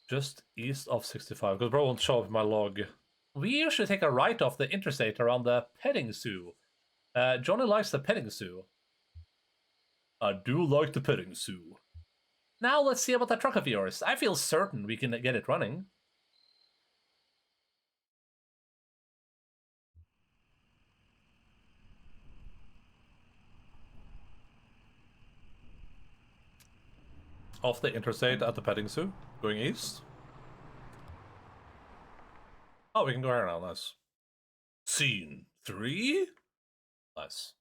Speaker 1: Just east of 65, because bro won't show up in my log. We usually take a right off the interstate around the petting zoo. Johnny likes the petting zoo. I do like the petting zoo. Now let's see about that truck of yours. I feel certain we can get it running. Off the interstate at the petting zoo, going east. Oh, we can go here now, nice. Scene 3? Nice.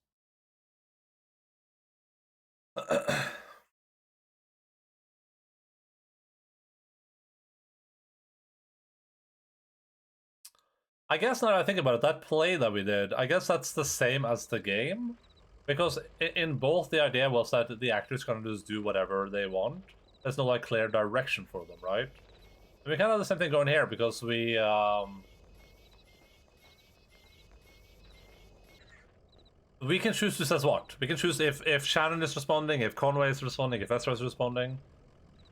Speaker 1: I guess now that I think about it, that play that we did, I guess that's the same as the game. Because in both, the idea was that the actors kind of just do whatever they want. There's no, like, clear direction for them, right? And we kind of have the same thing going here, because we can choose who says what. We can choose if Shannon is responding, if Conway is responding, if Ezra is responding.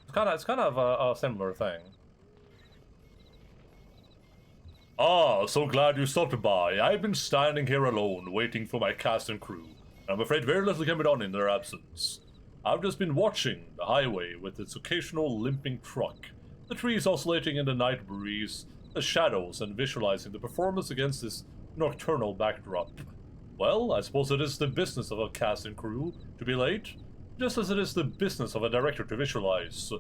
Speaker 1: It's kind of a similar thing. Ah, so glad you stopped by. I've been standing here alone, waiting for my cast and crew. I'm afraid very little can be done in their absence. I've just been watching the highway with its occasional limping truck, the trees oscillating in the night breeze, the shadows, and visualizing the performance against this nocturnal backdrop. Well, I suppose it is the business of a cast and crew to be late, just as it is the business of a director to visualize.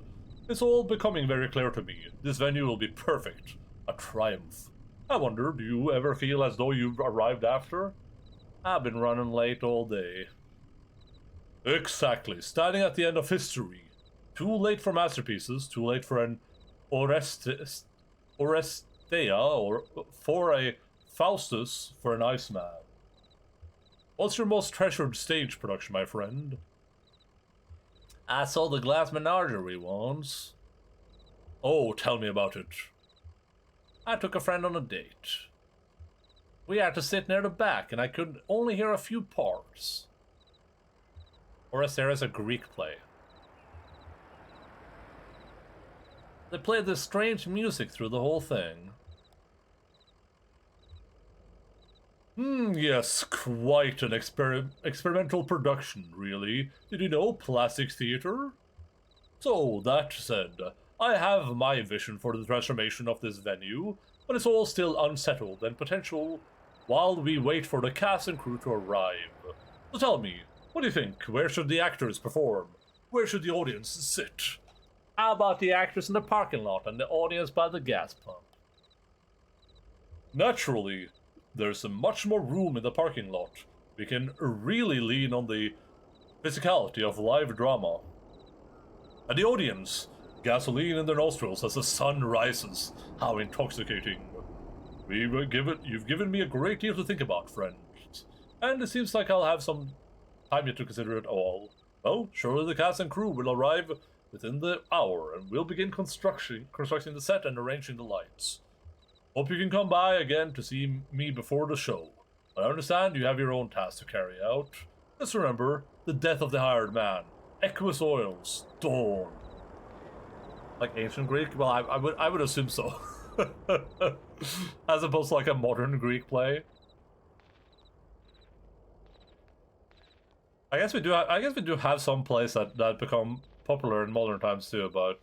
Speaker 1: It's all becoming very clear to me. This venue will be perfect. A triumph. I wonder, do you ever feel as though you've arrived after? I've been running late all day. Exactly, standing at the end of history. Too late for masterpieces, too late for an Orestea, or for a Faustus for an Iceman. What's your most treasured stage production, my friend? I saw the Glass Menagerie once. Oh, tell me about it. I took a friend on a date. We had to sit near the back, and I could only hear a few parts. Orestea is a Greek play. They played this strange music through the whole thing. Yes, quite an experimental production, really. Did you know plastic theater? So, that said, I have my vision for the transformation of this venue, but it's all still unsettled and potential while we wait for the cast and crew to arrive. So tell me, what do you think? Where should the actors perform? Where should the audience sit? How about the actors in the parking lot and the audience by the gas pump? Naturally, there's much more room in the parking lot. We can really lean on the physicality of live drama. And the audience, Gasoline in their nostrils as the sun rises. How intoxicating. You've given me a great deal to think about, friend. And it seems like I'll have some time yet to consider it all. Well, surely the cast and crew will arrive within the hour, and we'll begin constructing the set and arranging the lights. Hope you can come by again to see me before the show. But I understand you have your own tasks to carry out. Just remember, the death of the hired man. Equus oils. Dawn. Like ancient Greek? Well, I would assume so. As opposed to like a modern Greek play. I guess we do have some plays that become popular in modern times too, but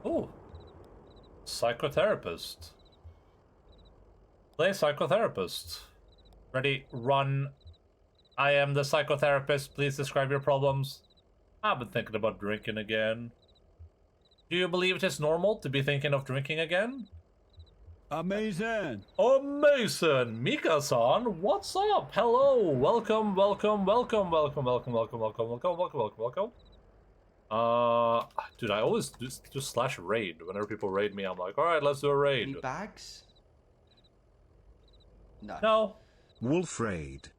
Speaker 1: oh, psychotherapist. Play psychotherapist. Ready, run. I am the psychotherapist. Please describe your problems. I've been thinking about drinking again. Do you believe it is normal to be thinking of drinking again?
Speaker 3: Amazing.
Speaker 1: Amazing! Mika-san, what's up? Hello! Welcome. Dude, I always just slash raid. Whenever people raid me, I'm like, alright, let's do a raid.
Speaker 5: Any bags? No.
Speaker 1: No.
Speaker 6: Wolf raid.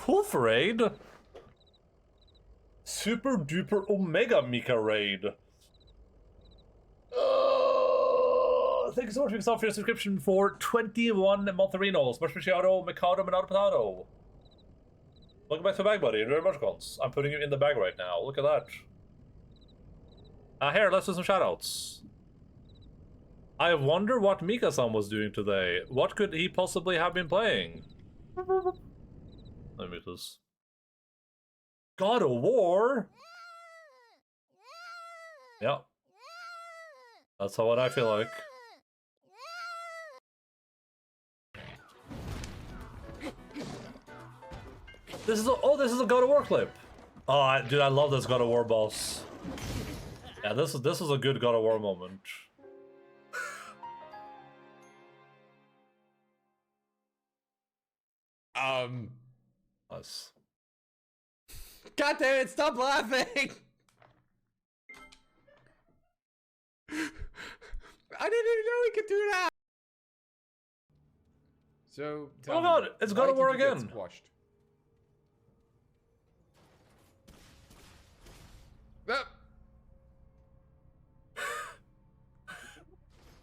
Speaker 1: Wolf raid? Super duper Omega Mika raid. Thank you so much for yourself for your subscription for 21 Montherinos. Much appreciado, Mikado, Minado Potato. Welcome back to the bag, buddy. Very much, Gons. I'm putting you in the bag right now. Look at that. Here, let's do some shoutouts. I wonder what Mika-san was doing today. What could he possibly have been playing? Let me mute this. God of War? Yeah. That's what I feel like. This is a God of War clip. Oh, dude, I love this God of War boss. Yeah, this is a good God of War moment. Nice.
Speaker 5: God damn it, stop laughing! I didn't even know he could do that! So,
Speaker 1: oh god, it's God of War again!
Speaker 5: Squashed?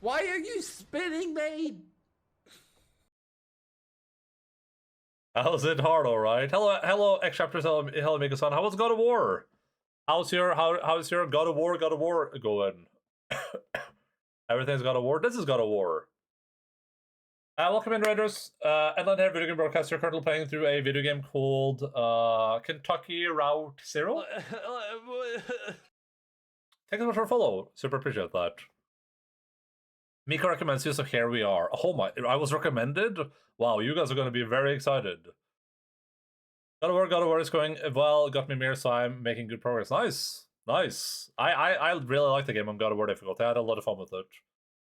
Speaker 5: Why are you spinning me?
Speaker 1: How's it hard, alright? Hello, X Chapters, hello, Mika-san. How was God of War? How's your God of War going? Everything's God of War? This is God of War. Welcome in, Raiders. Endaline here, video game broadcaster, currently playing through a video game called Kentucky Route Zero. Thank you so much for a follow. Super appreciate that. Mika recommends you, so here we are. Oh my, I was recommended? Wow, you guys are going to be very excited. God of War is going well, got me mirror, so I'm making good progress. Nice, nice. I really like the game on God of War difficulty. I had a lot of fun with it.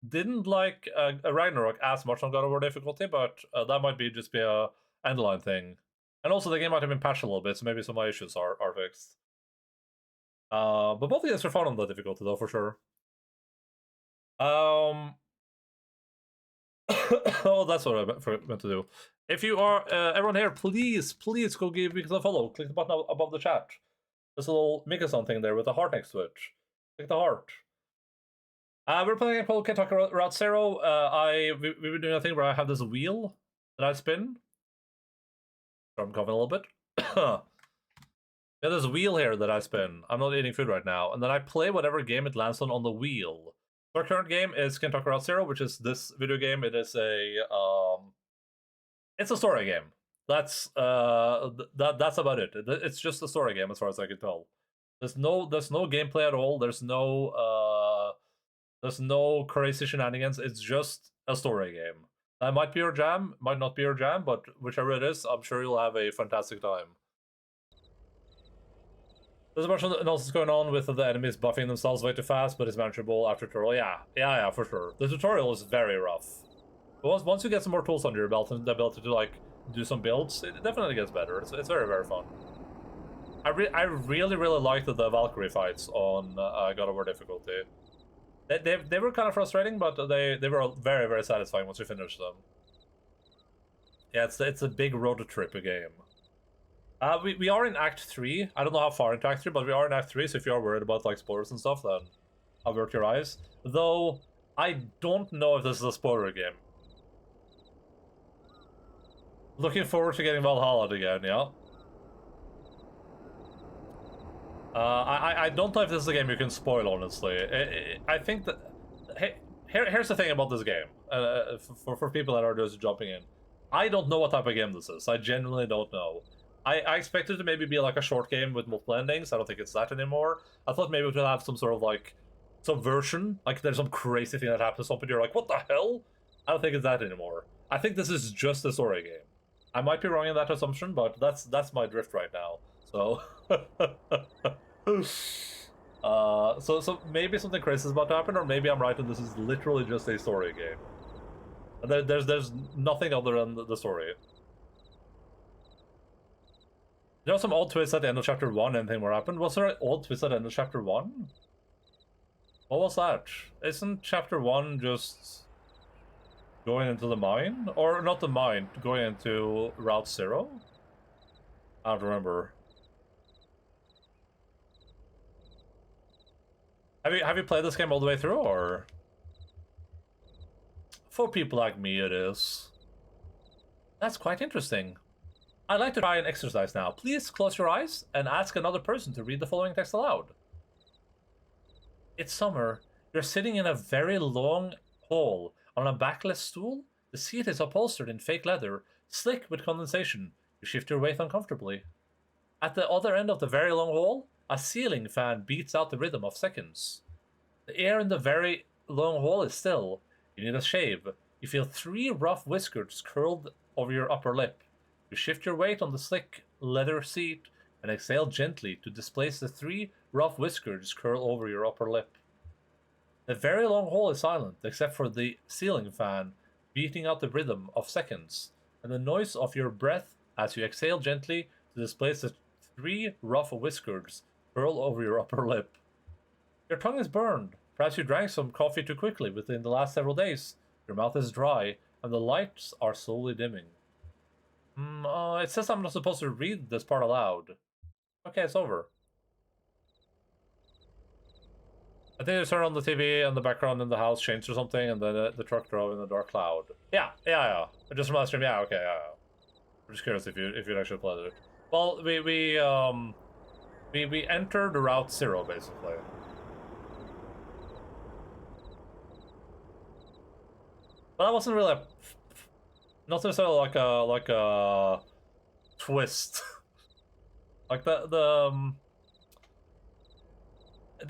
Speaker 1: Didn't like Ragnarok as much on God of War difficulty, but that might just be a Endaline thing. And also the game might have been patched a little bit, so maybe some of my issues are fixed. But both of these are fun on the difficulty though, for sure. Oh, that's what I meant to do. If you are everyone here, please go give me a follow. Click the button above the chat. There's a little Mika-san thing there with a heart next to it. Click the heart. We're playing a called Kentucky Route Zero. We've been doing a thing where I have this wheel that I spin. I'm coughing a little bit. Yeah, there's a wheel here that I spin. I'm not eating food right now. And then I play whatever game it lands on the wheel. Our current game is Kentucky Route Zero, which is this video game. It is it's a story game. That's about it. It's just a story game as far as I can tell. There's no gameplay at all. There's no crazy shenanigans. It's just a story game. That might be your jam, might not be your jam, but whichever it is, I'm sure you'll have a fantastic time. There's a bunch of nonsense going on with the enemies buffing themselves way too fast, but it's manageable after tutorial. Yeah, for sure. The tutorial is very rough. But once you get some more tools under your belt and the ability to, like, do some builds, it definitely gets better. It's very, very fun. I really liked the Valkyrie fights on God of War difficulty. They were kind of frustrating, but they were very, very satisfying once you finish them. Yeah, it's a big road trip game. We are in Act 3. I don't know how far into Act 3, but we are in Act 3, so if you are worried about, like, spoilers and stuff, then avert your eyes. Though, I don't know if this is a spoiler game. Looking forward to getting Valhalla again, yeah. I don't know if this is a game you can spoil, honestly. I think that... Hey, here's the thing about this game, for people that are just jumping in. I don't know what type of game this is. I genuinely don't know. I expected it to maybe be like a short game with multiple endings. I don't think it's that anymore. I thought maybe it would have some sort of, like, subversion. Like, there's some crazy thing that happens to something, you're like, what the hell? I don't think it's that anymore. I think this is just a story game. I might be wrong in that assumption, but that's my drift right now. So... so maybe something crazy is about to happen, or maybe I'm right and this is literally just a story game. And there's nothing other than the story. There was some odd twist at the end of chapter 1, anything more happened? Was there an odd twist at the end of chapter 1? What was that? Isn't chapter 1 just going into the mine? Or not the mine, going into Route 0? I don't remember. Have you played this game all the way through, or? For people like me, it is. That's quite interesting. I'd like to try an exercise now. Please close your eyes and ask another person to read the following text aloud. It's summer. You're sitting in a very long hall on a backless stool. The seat is upholstered in fake leather, slick with condensation. You shift your weight uncomfortably. At the other end of the very long hall, a ceiling fan beats out the rhythm of seconds. The air in the very long hall is still. You need a shave. You feel 3 rough whiskers curled over your upper lip. You shift your weight on the slick leather seat and exhale gently to displace the 3 rough whiskers curl over your upper lip. The very long hall is silent, except for the ceiling fan beating out the rhythm of seconds, and the noise of your breath as you exhale gently to displace the 3 rough whiskers curl over your upper lip. Your tongue is burned. Perhaps you drank some coffee too quickly within the last several days. Your mouth is dry, and the lights are slowly dimming. It says I'm not supposed to read this part aloud. Okay, it's over. I think they turn on the TV and the background in the house changed or something, and then the truck drove in the dark cloud. Yeah. Just from last stream, yeah, okay, yeah. I'm just curious if you'd actually played it. Well, we entered Route 0, basically. But that wasn't really not necessarily like a twist. Like the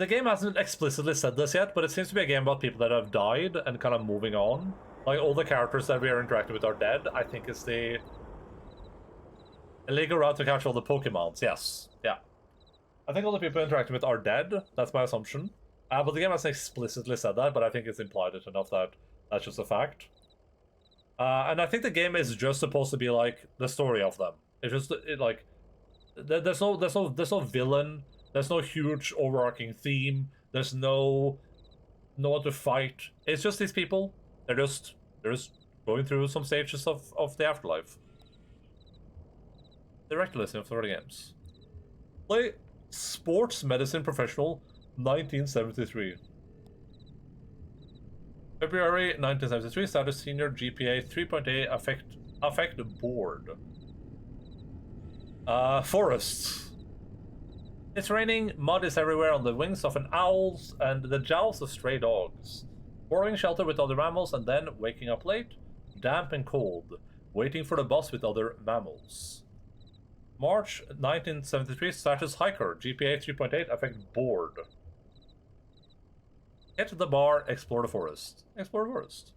Speaker 1: game hasn't explicitly said this yet, but it seems to be a game about people that have died and kind of moving on. Like, all the characters that we are interacting with are dead. I think it's the illegal route to catch all the Pokemons. Yes, yeah. I think all the people interacting with are dead. That's my assumption. But the game hasn't explicitly said that, but I think it's implied it enough that that's just a fact. And I think the game is just supposed to be like the story of them. It's just like there's no villain. There's no huge overarching theme. There's no one to fight. It's just these people. They're just going through some stages of the afterlife. Direct listing of 30 games. Play Sports Medicine Professional 1973. February 1973, status senior, GPA 3.8, affect board. Forests. It's raining, mud is everywhere on the wings of an owl and the jowls of stray dogs. Borrowing shelter with other mammals and then waking up late, damp and cold, waiting for the bus with other mammals. March 1973, status hiker, GPA 3.8, affect board. Get to the bar, explore the forest. Explore the forest.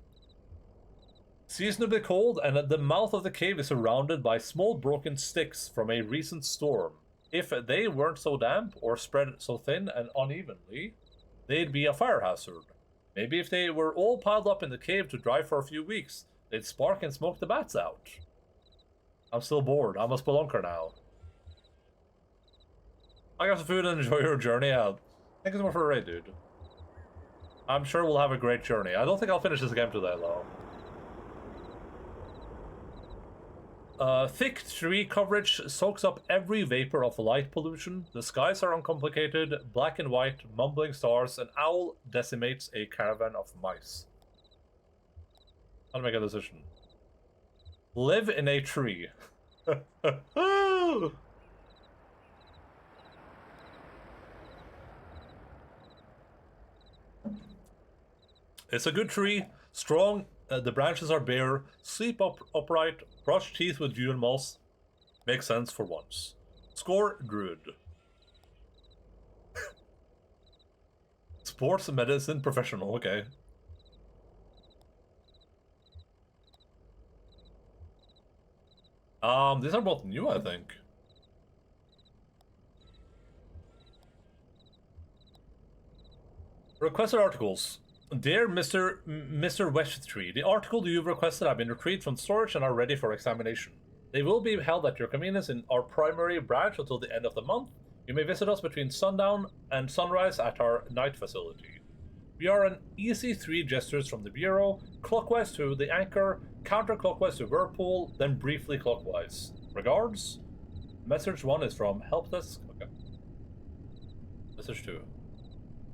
Speaker 1: Seasonably cold, and at the mouth of the cave is surrounded by small broken sticks from a recent storm. If they weren't so damp or spread so thin and unevenly, they'd be a fire hazard. Maybe if they were all piled up in the cave to dry for a few weeks, they'd spark and smoke the bats out. I'm still bored. I'm a spelunker now. I got some food and enjoy your journey out. Thank you so much for the raid, dude. I'm sure we'll have a great journey. I don't think I'll finish this game today, though. Thick tree coverage soaks up every vapor of light pollution. The skies are uncomplicated, black and white, mumbling stars. An owl decimates a caravan of mice. How to make a decision. Live in a tree. It's a good tree, strong, the branches are bare, sleep upright, brush teeth with dew and moss. Makes sense for once. Score, Druid. Sports medicine professional, okay. These are both new, I think. Requested articles. Dear Mr. Westtree, the article you've requested have been retrieved from storage and are ready for examination. They will be held at your convenience in our primary branch until the end of the month. You may visit us between sundown and sunrise at our night facility. We are an easy 3 gestures from the Bureau, clockwise to the Anchor, counterclockwise to Whirlpool, then briefly clockwise. Regards. Message 1 is from Helpdesk. Okay. Message 2.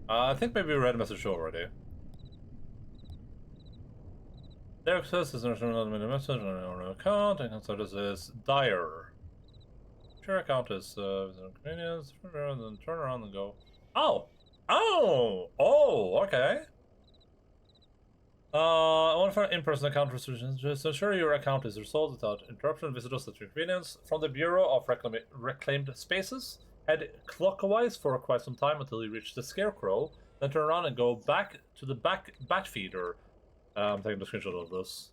Speaker 1: I think maybe we read message 2 already. Their access is not a message on your account, and so this is dire. Your account is convenience, then turn around and go. Oh! Okay. I want for in-person account restrictions. Just ensure your account is resolved without interruption. Visit us at your convenience. From the Bureau of Reclaimed Spaces, head clockwise for quite some time until you reach the Scarecrow, then turn around and go back to the bat feeder. I'm taking a screenshot of this.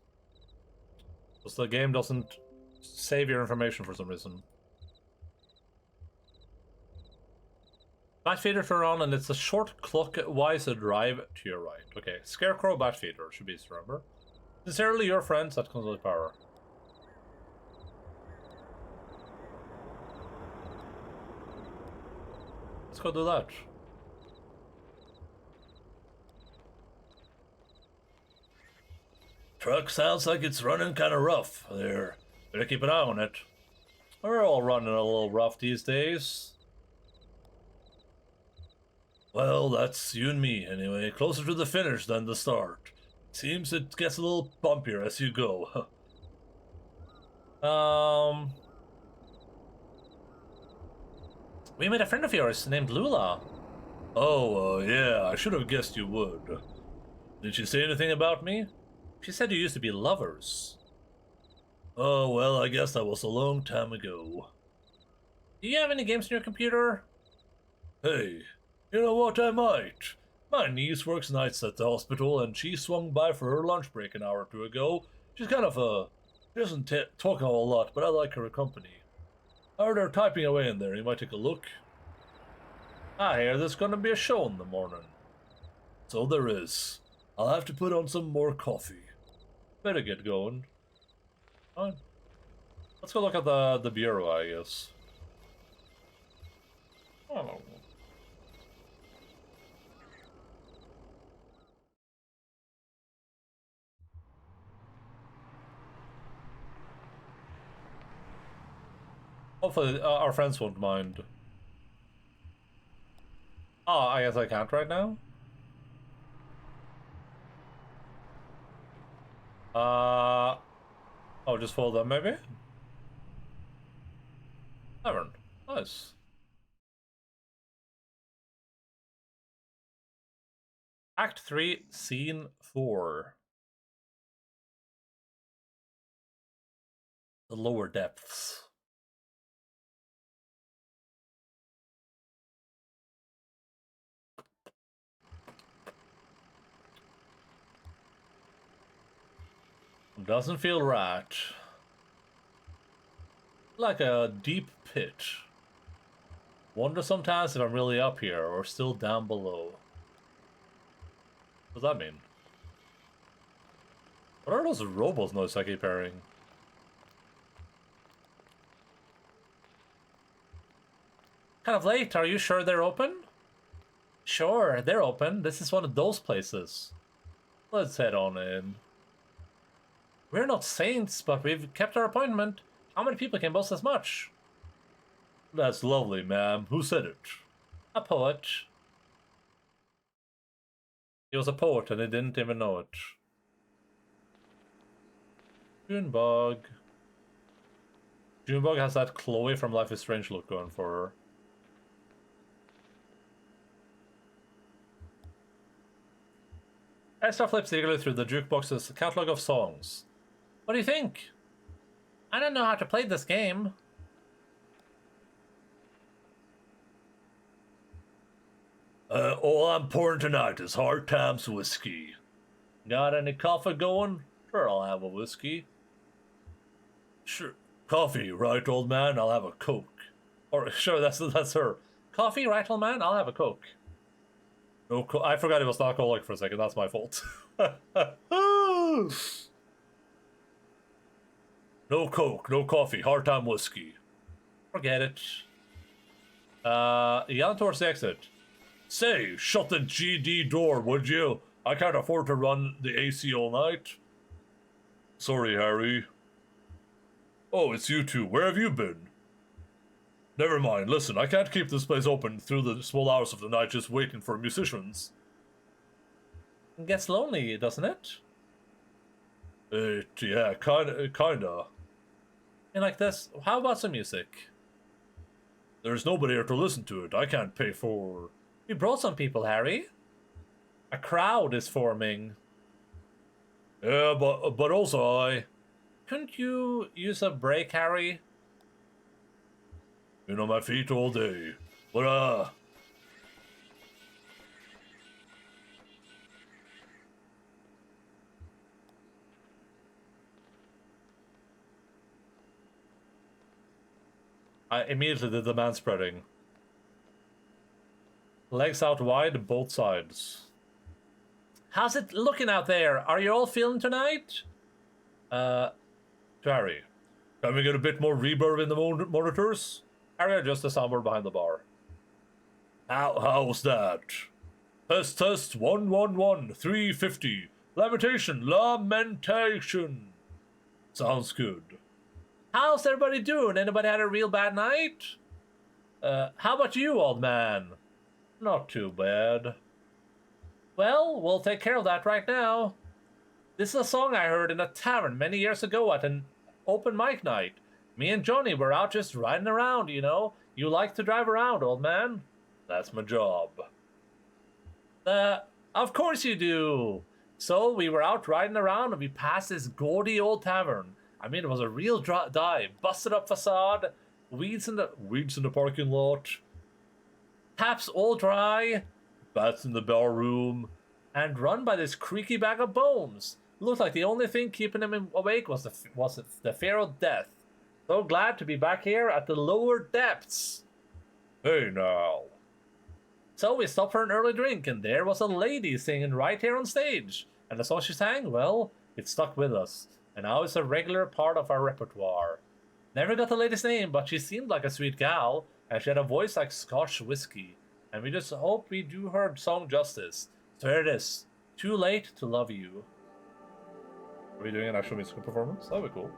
Speaker 1: Because the game doesn't save your information for some reason. Bat feeder, turn on, and it's a short clockwise drive to your right. Okay, Scarecrow, bat feeder, should be easy to remember. Sincerely, your friends at Console Power. Let's go do that. Truck sounds like it's running kind of rough there. Better keep an eye on it. We're all running a little rough these days. Well, that's you and me, anyway. Closer to the finish than the start. Seems it gets a little bumpier as you go. We met a friend of yours named Lula. Oh, yeah, I should have guessed you would. Did she say anything about me? She said you used to be lovers. Oh, well, I guess that was a long time ago. Do you have any games on your computer? Hey, you know what, I might. My niece works nights at the hospital, and she swung by for her lunch break an hour or two ago. She's kind of she doesn't talk a whole lot, but I like her company. I heard her typing away in there. You might take a look. I hear there's gonna be a show in the morning. So there is. I'll have to put on some more coffee. Better get going. Fine. Let's go look at the bureau, I guess. Oh. Hopefully our friends won't mind. Oh, I guess I can't right now? Oh, just follow them maybe? Tavern. Nice. Act 3, Scene 4. The lower depths. Doesn't feel right. Like a deep pit. Wonder sometimes if I'm really up here or still down below. What does that mean? What are those robots noise I keep hearing? Kind of late. Are you sure they're open? Sure, they're open. This is one of those places. Let's head on in. We're not saints, but we've kept our appointment. How many people can boast as much? That's lovely, ma'am. Who said it? A poet. He was a poet and he didn't even know it. Junebug. Junebug has that Chloe from Life is Strange look going for her. Esther flips eagerly through the jukebox's catalog of songs. What do you think? I don't know how to play this game. All I'm pouring tonight is Hard Times whiskey. Got any coffee going? Sure, I'll have a whiskey. Sure. Coffee, right, old man? I'll have a Coke. Or, sure, that's her. Coffee, right, old man? I'll have a Coke. No, I forgot it was not alcoholic for a second. That's my fault. No Coke, no coffee, hard time whiskey. Forget it. Yelling towards the exit. Say, shut the GD door, would you? I can't afford to run the AC all night. Sorry, Harry. Oh, it's you two. Where have you been? Never mind. Listen, I can't keep this place open through the small hours of the night just waiting for musicians. It gets lonely, doesn't it? Yeah, kinda. And like this, how about some music? There's nobody here to listen to it. I can't pay for... You brought some people, Harry. A crowd is forming. Yeah, but also I... Couldn't you use a break, Harry? Been on my feet all day. But, I immediately did the man-spreading. Legs out wide, both sides. How's it looking out there? Are you all feeling tonight? Harry, can we get a bit more reverb in the monitors? Harry adjusts the soundboard behind the bar. How's that? Test, 111, 350. Lamentation. Sounds good. How's everybody doing? Anybody had a real bad night? How about you, old man? Not too bad. Well, we'll take care of that right now. This is a song I heard in a tavern many years ago at an open mic night. Me and Johnny were out just riding around, you know. You like to drive around, old man? That's my job. Of course you do. So we were out riding around and we passed this gaudy old tavern. I mean, it was a real dive. Busted up facade, weeds in the parking lot, taps all dry, bats in the bar room, and run by this creaky bag of bones. Looked like the only thing keeping him awake was the fear of death. So glad to be back here at the lower depths. Hey now. So we stopped for an early drink, and there was a lady singing right here on stage. And the song she sang, well, it stuck with us. And now it's a regular part of our repertoire. Never got the lady's name, but she seemed like a sweet gal, and she had a voice like Scotch whiskey. And we just hope we do her song justice. So here it is. Too Late to Love You. Are we doing an actual musical performance? That'd be cool.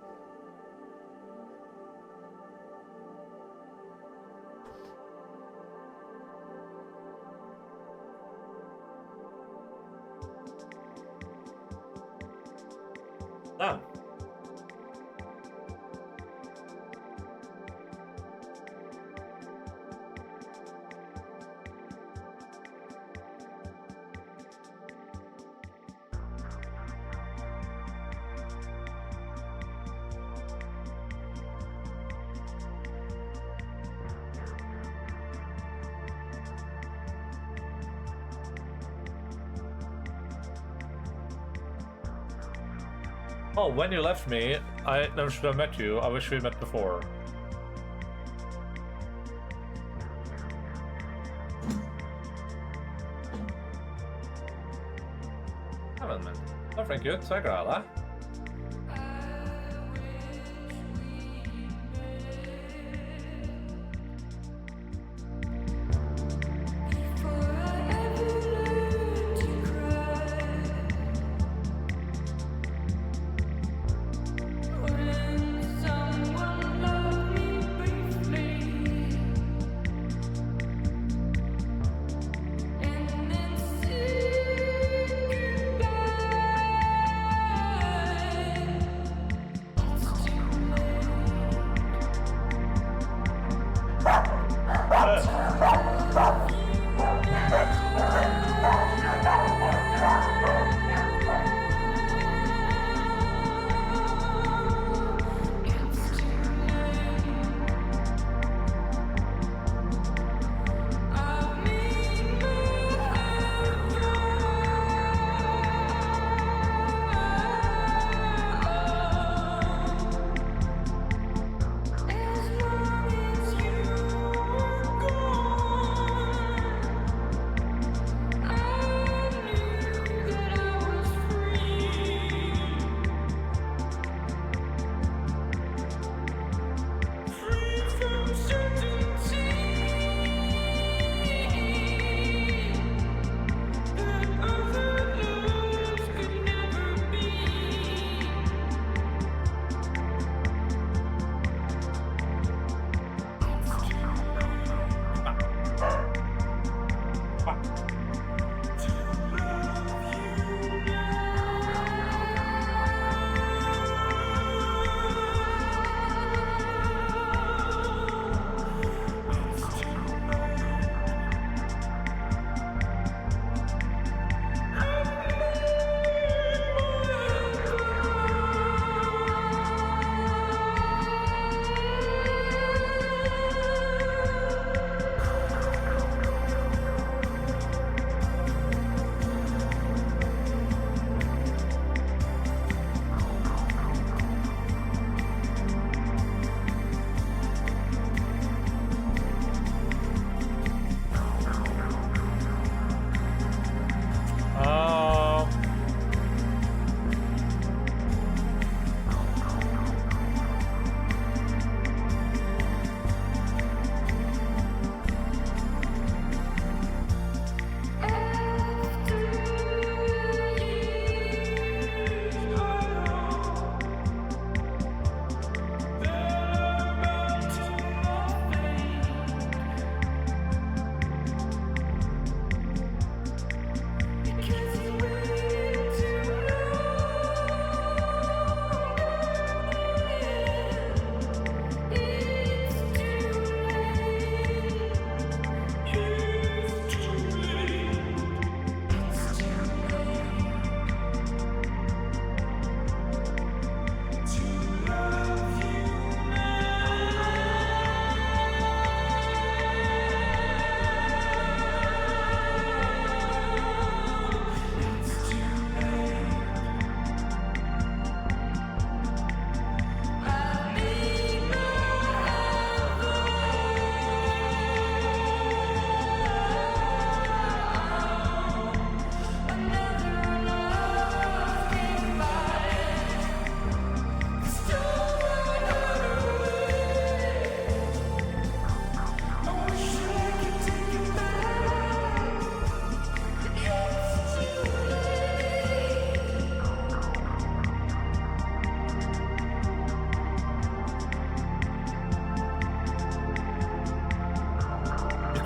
Speaker 1: Damn. Oh, when you left me, I never should have met you. I wish we met before. flink gutt. Jeg er glad i deg.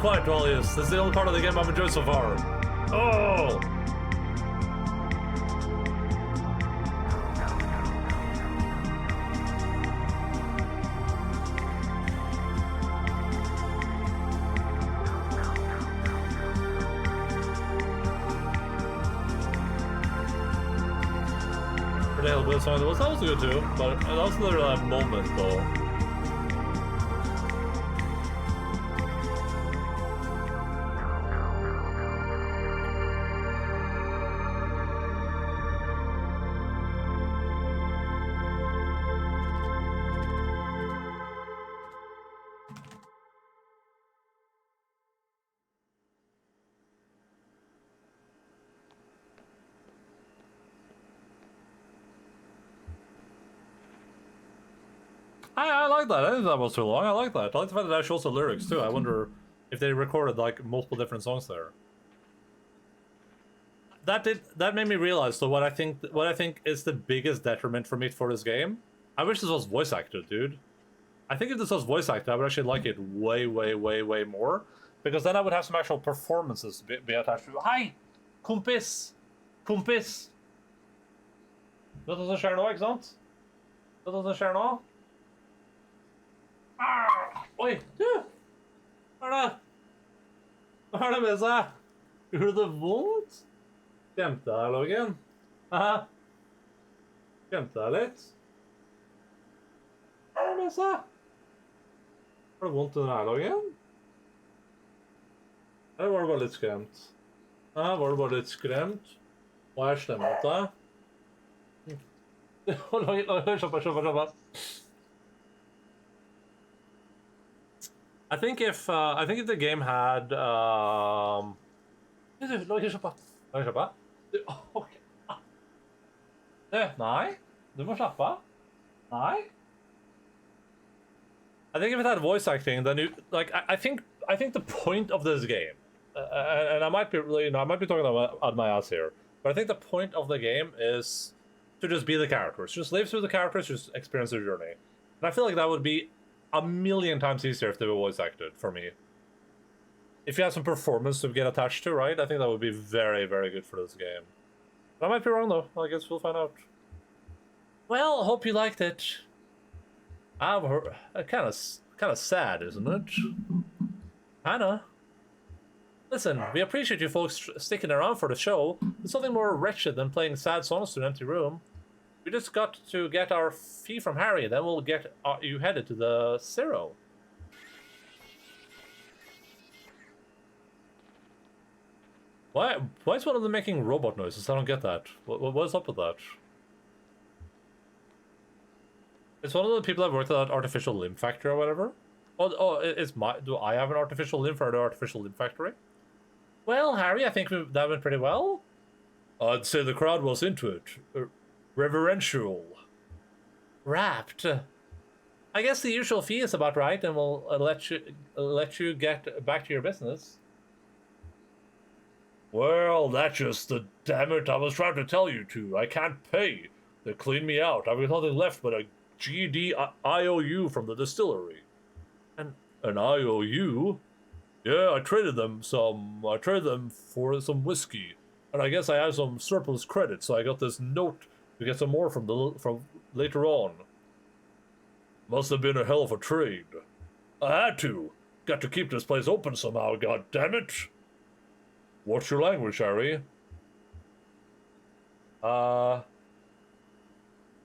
Speaker 1: Quiet, Dwellius. This is the only part of the game I've enjoyed so far. Oh! Pretty hell bit of song. That was good too, but that was literally that moment though. I like that. I think that was too long. I like that. I like the fact that that shows the lyrics too. I wonder if they recorded like multiple different songs there. That made me realize though what I think is the biggest detriment for me for this game. I wish this was voice acted, dude. I think if this was voice acted, I would actually like it way more, because then I would have some actual performances to be attached to. Hi, kompis, kompis. Dat is een skjer nå, ikke sant? Dat is en skjer nå. Oi, du! Hva er det? Hva er det med seg? Gjør du det vondt? Gjemte deg, Logan? Hæ? Gjemte deg litt? Hva er det med seg? Har det vondt under her, Logan? Eller var det bare litt skremt? Hæ, var det bare litt skremt? Og er slem mot deg? I think if the game had Nei, du må slappe av. Nei. I think if it had voice acting, then I think the point of this game, and I might be I might be talking out of my ass here, but I think the point of the game is to just be the characters, just live through the characters, just experience their journey. And I feel like that would be a million times easier if they were voice acted for me. If you have some performance to get attached to, right? I think that would be very good for this game. But I might be wrong though. I guess we'll find out. Well, I hope you liked it. I've heard, kind of sad, isn't it? Kinda. Listen, we appreciate you folks sticking around for the show. There's something more wretched than playing sad songs to an empty room. We just got to get our fee from Harry, then we'll get you headed to the Zero. Why is one of them making robot noises? I don't get that. What's up with that? It's one of the people that worked at that artificial limb factory or whatever. Do I have an artificial limb for the artificial limb factory? Well, Harry, I think that went pretty well. I'd say the crowd was into it. Reverential. Rapt. I guess the usual fee is about right, and we'll let you get back to your business. Well, that's just the damn it I was trying to tell you to. I can't pay. They cleaned me out. I've got nothing left but a GD IOU from the distillery. An IOU? Yeah, I traded them for some whiskey, and I guess I have some surplus credit, so I got this note to get some more from later on. Must have been a hell of a trade. I had to. Got to keep this place open somehow. God damn it! What's your language, Harry?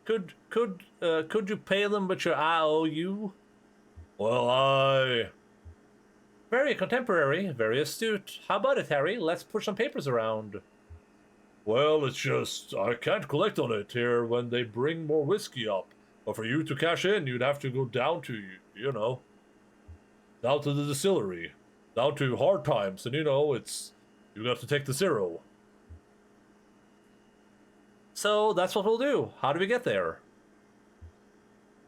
Speaker 1: Could you pay them with your IOU? Well, Very contemporary, very astute. How about it, Harry? Let's push some papers around. Well, it's just, I can't collect on it here when they bring more whiskey up. But for you to cash in, you'd have to go down to, down to the distillery. Down to hard times, and you got to take the Zero. So, that's what we'll do. How do we get there?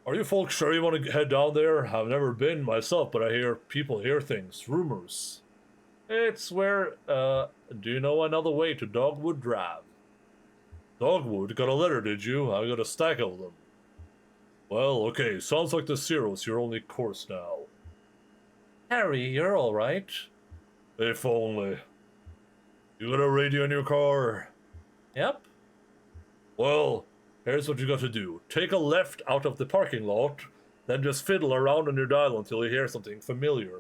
Speaker 1: Are you folks sure you want to head down there? I've never been myself, but I hear people hear things, rumors. It's where, do you know another way to Dogwood Drive? Dogwood? Got a letter, did you? I got a stack of them. Well, okay, sounds like the Zero's your only course now. Harry, you're alright. If only. You got a radio in your car? Yep. Well, here's what you got to do. Take a left out of the parking lot, then just fiddle around on your dial until you hear something familiar,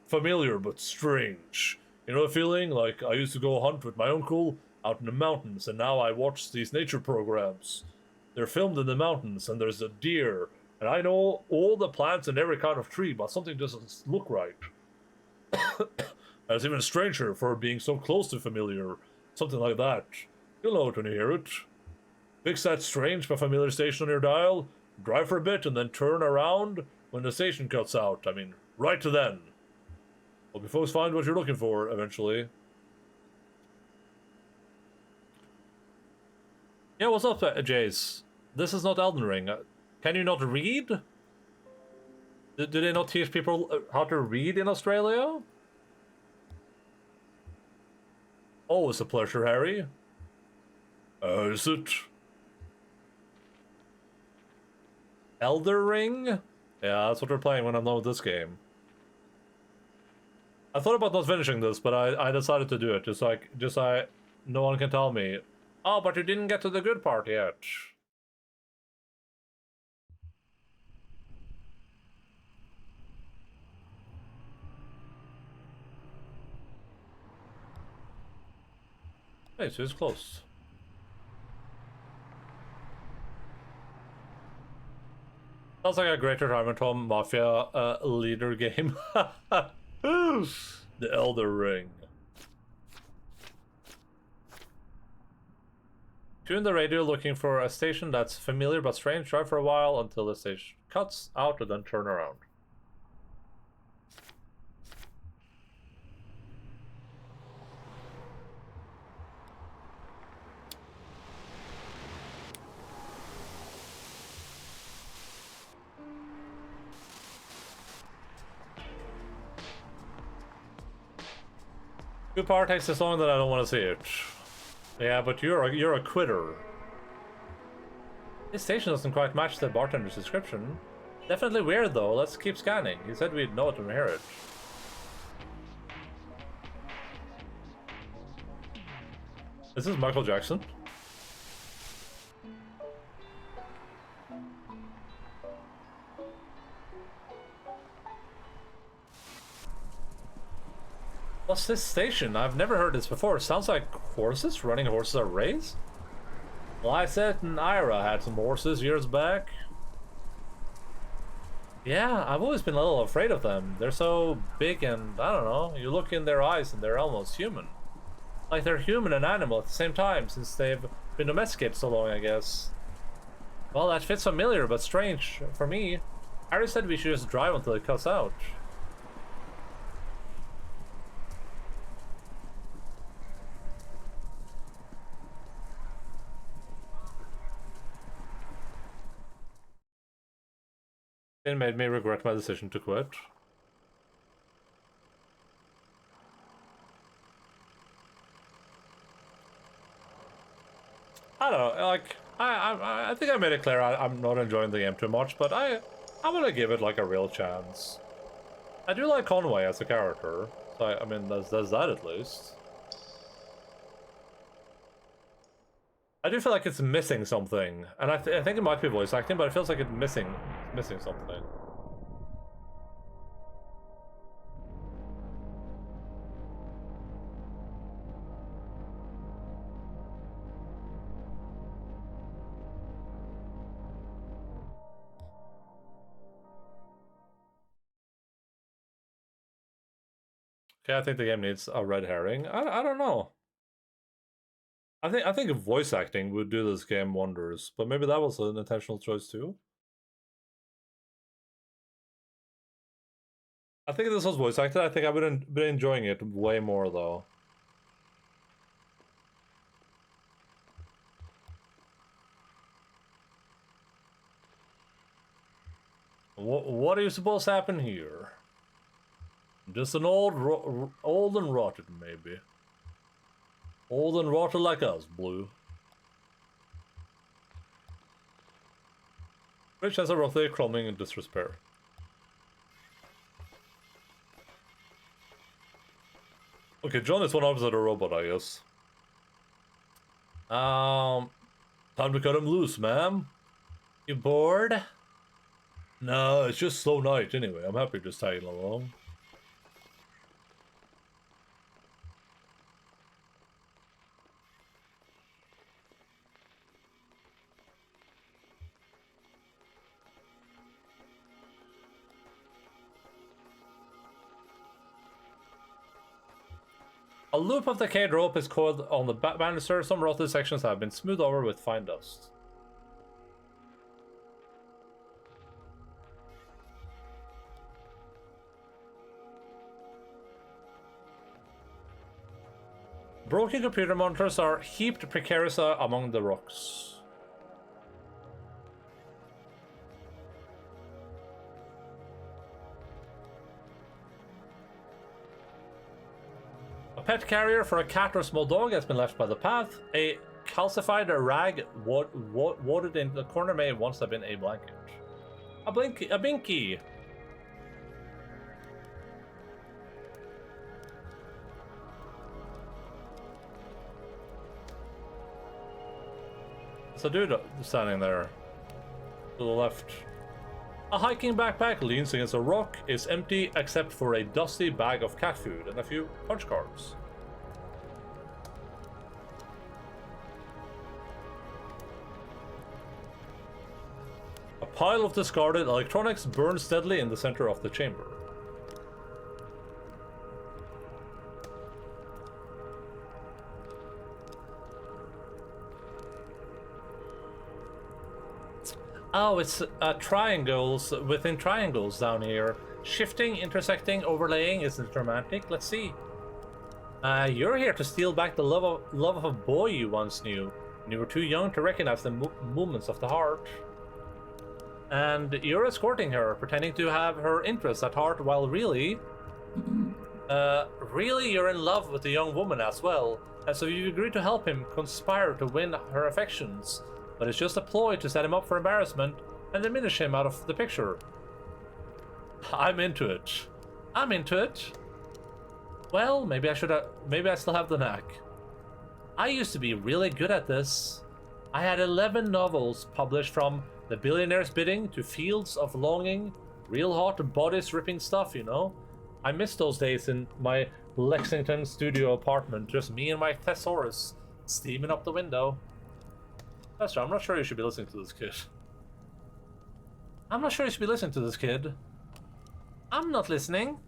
Speaker 1: familiar but strange. You know the feeling? Like, I used to go hunt with my uncle out in the mountains, and now I watch these nature programs. They're filmed in the mountains, and there's a deer, and I know all the plants and every kind of tree, but something doesn't look right. And it's even stranger for being so close to familiar. Something like that. You'll know it when you hear it. Fix that strange but familiar station on your dial, drive for a bit, and then turn around when the station cuts out. Right to then. Hope you folks find what you're looking for, eventually. Yeah, what's up, Jace? This is not Elden Ring. Can you not read? Do they not teach people how to read in Australia? Always a pleasure, Harry. Is it? Elder Ring? Yeah, that's what we're playing when I'm done with this game. I thought about not finishing this, but I decided to do it, just like no one can tell me, oh, but you didn't get to the good part yet. Hey, so it's close. Sounds like a great retirement home mafia leader game. The Elder Ring. Tune the radio looking for a station that's familiar but strange. Drive for a while until the station cuts out and then turn around. Good part takes so long that I don't want to see it. Yeah, but you're a quitter. This station doesn't quite match the bartender's description. Definitely weird though. Let's keep scanning. He said we'd know it when we hear it. This is Michael Jackson. What's this station? I've never heard this before. It sounds like horses running horses a race. Well, I said in Ira had some horses years back. Yeah, I've always been a little afraid of them. They're so big and, I don't know, you look in their eyes and they're almost human. Like they're human and animal at the same time, since they've been domesticated so long, I guess. Well, that fits familiar, but strange for me. Harry said we should just drive until it cuts out. It made me regret my decision to quit. I don't know, like, I think I made it clear I'm not enjoying the game too much, but I'm gonna give it, like, a real chance. I do like Conway as a character, so I mean, there's that at least. I do feel like it's missing something, and I think it might be voice acting, but it feels like it's missing something. Okay, I think the game needs a red herring. I don't know. I think voice acting would do this game wonders, but maybe that was an intentional choice too. I think if this was voice acted, I think I would have been enjoying it way more though. What are you supposed to happen here? Just an old and rotted, maybe. Old and rotted like us, Blue. Rich has a roughly crumbling in disrepair. Okay, John is one opposite a robot, I guess. Time to cut him loose, ma'am. You bored? No, it's just slow night anyway. I'm happy just tagging along. A loop of decayed rope is coiled on the banister. Some rotted sections have been smoothed over with fine dust. Broken computer monitors are heaped precariously among the rocks. A pet carrier for a cat or small dog has been left by the path. A calcified rag wadded in the corner may once have been a blanket. A binky. It's a dude standing there. To the left. A hiking backpack leans against a rock, is empty except for a dusty bag of cat food and a few punch cards. A pile of discarded electronics burns steadily in the center of the chamber. Oh, it's triangles within triangles down here. Shifting, intersecting, overlaying isn't romantic. Let's see. You're here to steal back the love of a boy you once knew. And you were too young to recognize the movements of the heart. And you're escorting her, pretending to have her interests at heart, while really you're in love with the young woman as well. And so you agree to help him conspire to win her affections. But it's just a ploy to set him up for embarrassment and diminish him out of the picture. I'm into it. I'm into it. Well, maybe I still have the knack. I used to be really good at this. I had 11 novels published, from The Billionaire's Bidding to Fields of Longing, real hot bodice-ripping stuff, you know? I miss those days in my Lexington studio apartment, just me and my thesaurus steaming up the window. That's right, I'm not sure you should be listening to this kid. I'm not sure you should be listening to this kid. I'm not listening.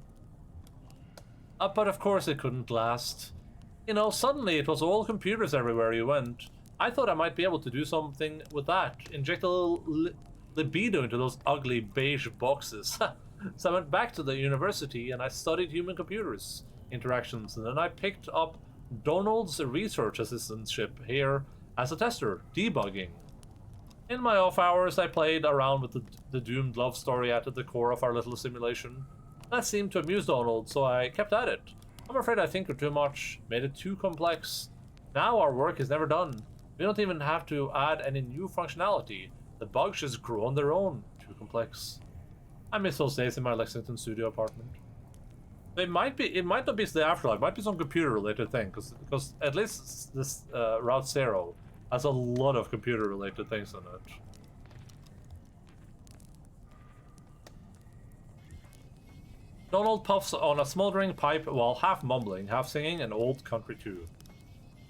Speaker 1: But of course it couldn't last. You know, suddenly it was all computers everywhere you went. I thought I might be able to do something with that. Inject a little libido into those ugly beige boxes. So I went back to the university and I studied human computers interactions, and then I picked up Donald's research assistantship here as a tester, debugging. In my off hours, I played around with the doomed love story at the core of our little simulation. That seemed to amuse Donald, so I kept at it. I'm afraid I tinkered too much, made it too complex. Now our work is never done. We don't even have to add any new functionality. The bugs just grow on their own. Too complex. I miss those days in my Lexington studio apartment. It might not be the afterlife. It might be some computer-related thing, because at least this Route Zero has a lot of computer-related things in it. Donald puffs on a smoldering pipe while half mumbling, half singing an old country tune.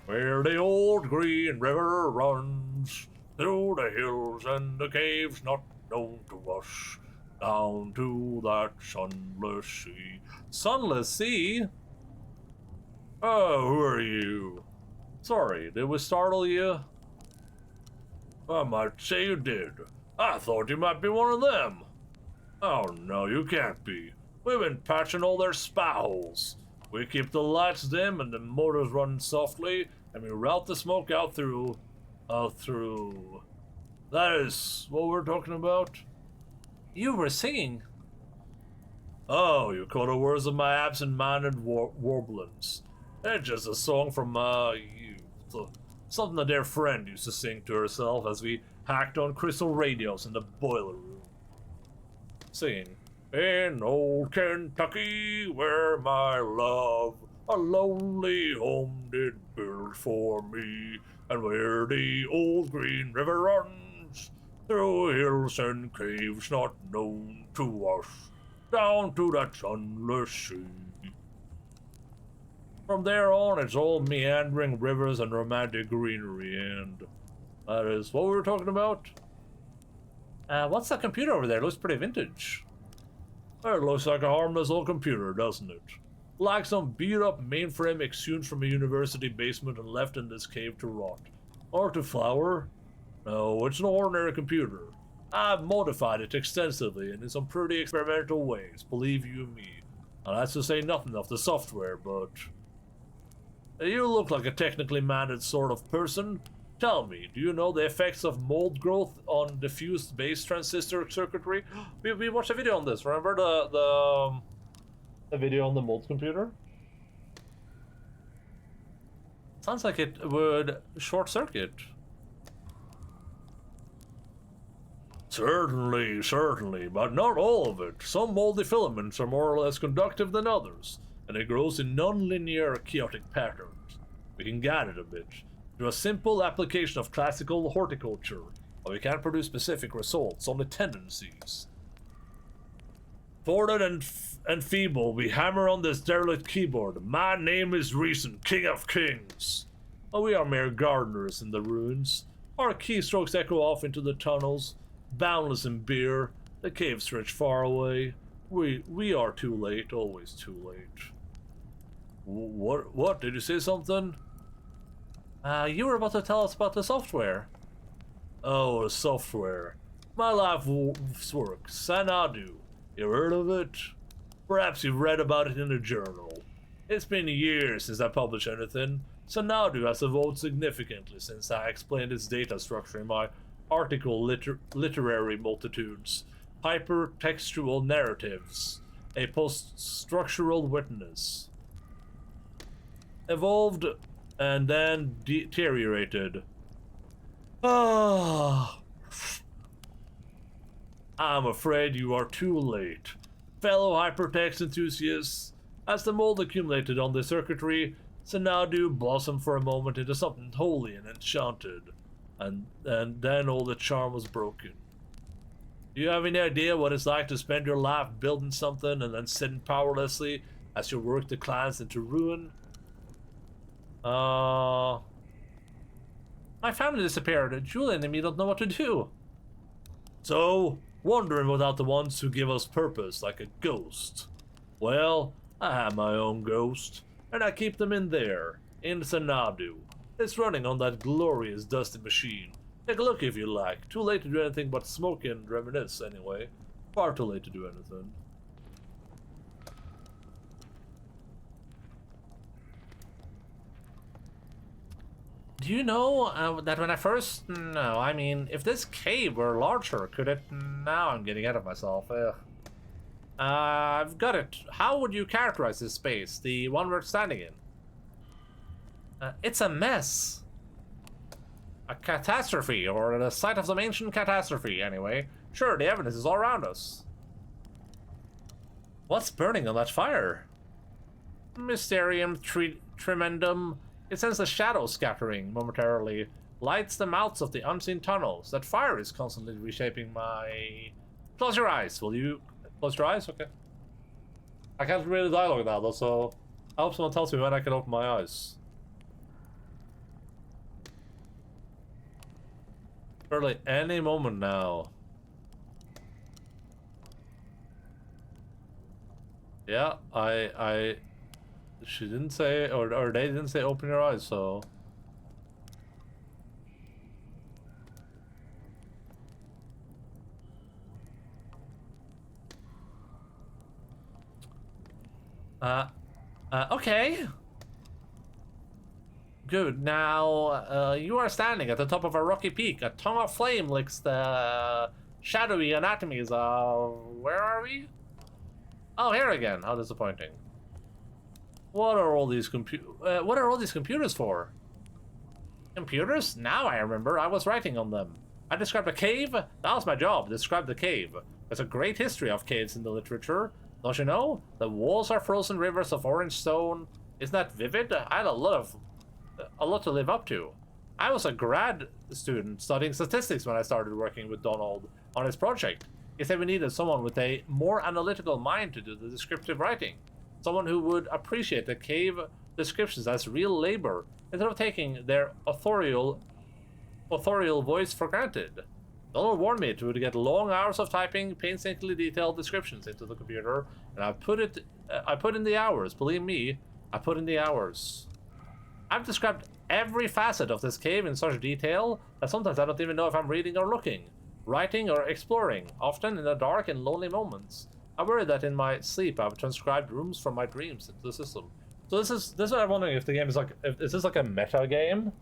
Speaker 1: Where the old green river runs through the hills and the caves not known to us, down to that sunless sea. Sunless sea? Oh, who are you? Sorry, did we startle you? I might say you did. I thought you might be one of them. Oh no, you can't be. We've been patching all their spy holes. We keep the lights dim and the motors running softly, and we route the smoke out through... That is what we're talking about? You were singing. Oh, you caught the words of my absent-minded warblings. It's just a song from youth. Something a dear friend used to sing to herself as we hacked on crystal radios in the boiler room. Singing, in old Kentucky, where my love a lonely home did build for me, and where the old green river runs through hills and caves not known to us, down to that sunless sea. From there on, it's all meandering rivers and romantic greenery, and that is what we were talking about. What's that computer over there? It looks pretty vintage. It looks like a harmless old computer, doesn't it? Like some beat-up mainframe exhumed from a university basement and left in this cave to rot. Or to flower. No, it's an ordinary computer. I've modified it extensively and in some pretty experimental ways, believe you me. And that's to say nothing of the software, but... You look like a technically minded sort of person. Tell me, do you know the effects of mold growth on diffused base transistor circuitry? We watched a video on this, remember the video on the mold computer? Sounds like it would short circuit. Certainly, but not all of it. Some moldy filaments are more or less conductive than others, and it grows in non-linear chaotic patterns. We can guide it a bit through a simple application of classical horticulture, but we can't produce specific results, only tendencies. Thwarted and feeble, we hammer on this derelict keyboard. My name is Reason, King of Kings. But we are mere gardeners in the ruins. Our keystrokes echo off into the tunnels, boundless in beer. The caves stretch far away. We are too late, always too late. What? Did you say something?
Speaker 4: You were about to tell us about the software.
Speaker 1: Oh, the software. My life's work, Sanadu. You heard of it? Perhaps you've read about it in a journal. It's been years since I published anything. Sanadu has evolved significantly since I explained its data structure in my article Literary Multitudes, Hypertextual Narratives, a Post-Structural Witness. Evolved and then deteriorated. Ah, I'm afraid you are too late. Fellow hypertext enthusiasts, as the mold accumulated on the circuitry, Sanadu blossomed for a moment into something holy and enchanted, and then all the charm was broken. Do you have any idea what it's like to spend your life building something and then sitting powerlessly as your work declines into ruin? My family disappeared. Julian and me don't know what to do. So, wandering without the ones who give us purpose, like a ghost. Well, I have my own ghost, and I keep them in there, in Sanadu. It's running on that glorious dusty machine. Take a look if you like. Too late to do anything but smoke and reminisce, anyway. Far too late to do anything.
Speaker 4: Do you know that when I first... No, I mean, if this cave were larger, could it... Now I'm getting ahead of myself. I've got it. How would you characterize this space, the one we're standing in? It's a mess. A catastrophe, or the site of some ancient catastrophe, anyway. Sure, the evidence is all around us. What's burning on that fire? Mysterium tremendum. It sends the shadow scattering momentarily, lights the mouths of the unseen tunnels. That fire is constantly reshaping my... Close your eyes, will you? Close your eyes? Okay. I can't read the dialogue now, though, so I hope someone tells me when I can open my eyes. Surely any moment now. Yeah, she didn't say, or they didn't say open your eyes, so... Okay. Good, now, you are standing at the top of a rocky peak. A tongue of flame licks the shadowy anatomies of... Where are we? Oh, here again. How disappointing. What are all these computers for? Computers? Now I remember. I was writing on them. I described a cave. That was my job. Describe the cave. There's a great history of caves in the literature. Don't you know? The walls are frozen rivers of orange stone. Isn't that vivid? I had a lot to live up to. I was a grad student studying statistics when I started working with Donald on his project. He said we needed someone with a more analytical mind to do the descriptive writing. Someone who would appreciate the cave descriptions as real labor instead of taking their authorial voice for granted. Donald warned me to get long hours of typing painstakingly detailed descriptions into the computer, and I put in the hours. Believe me, I put in the hours. I've described every facet of this cave in such detail that sometimes I don't even know if I'm reading or looking, writing or exploring, often in the dark and lonely moments. I worry that in my sleep I've transcribed rooms from my dreams into the system. So this is what I'm wondering, if the game is like, is this like a meta game?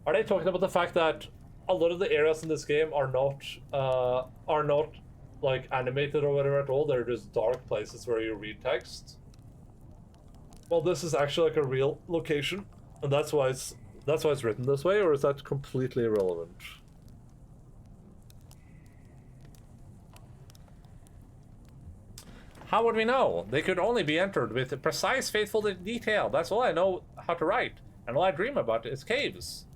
Speaker 4: Are they talking about the fact that a lot of the areas in this game are not like animated or whatever at all? They're just dark places where you read text. Well, this is actually like a real location.
Speaker 1: And that's why it's written this way, or is that completely irrelevant? How would we know? They could only be entered with precise, faithful detail. That's all I know how to write. And all I dream about is caves.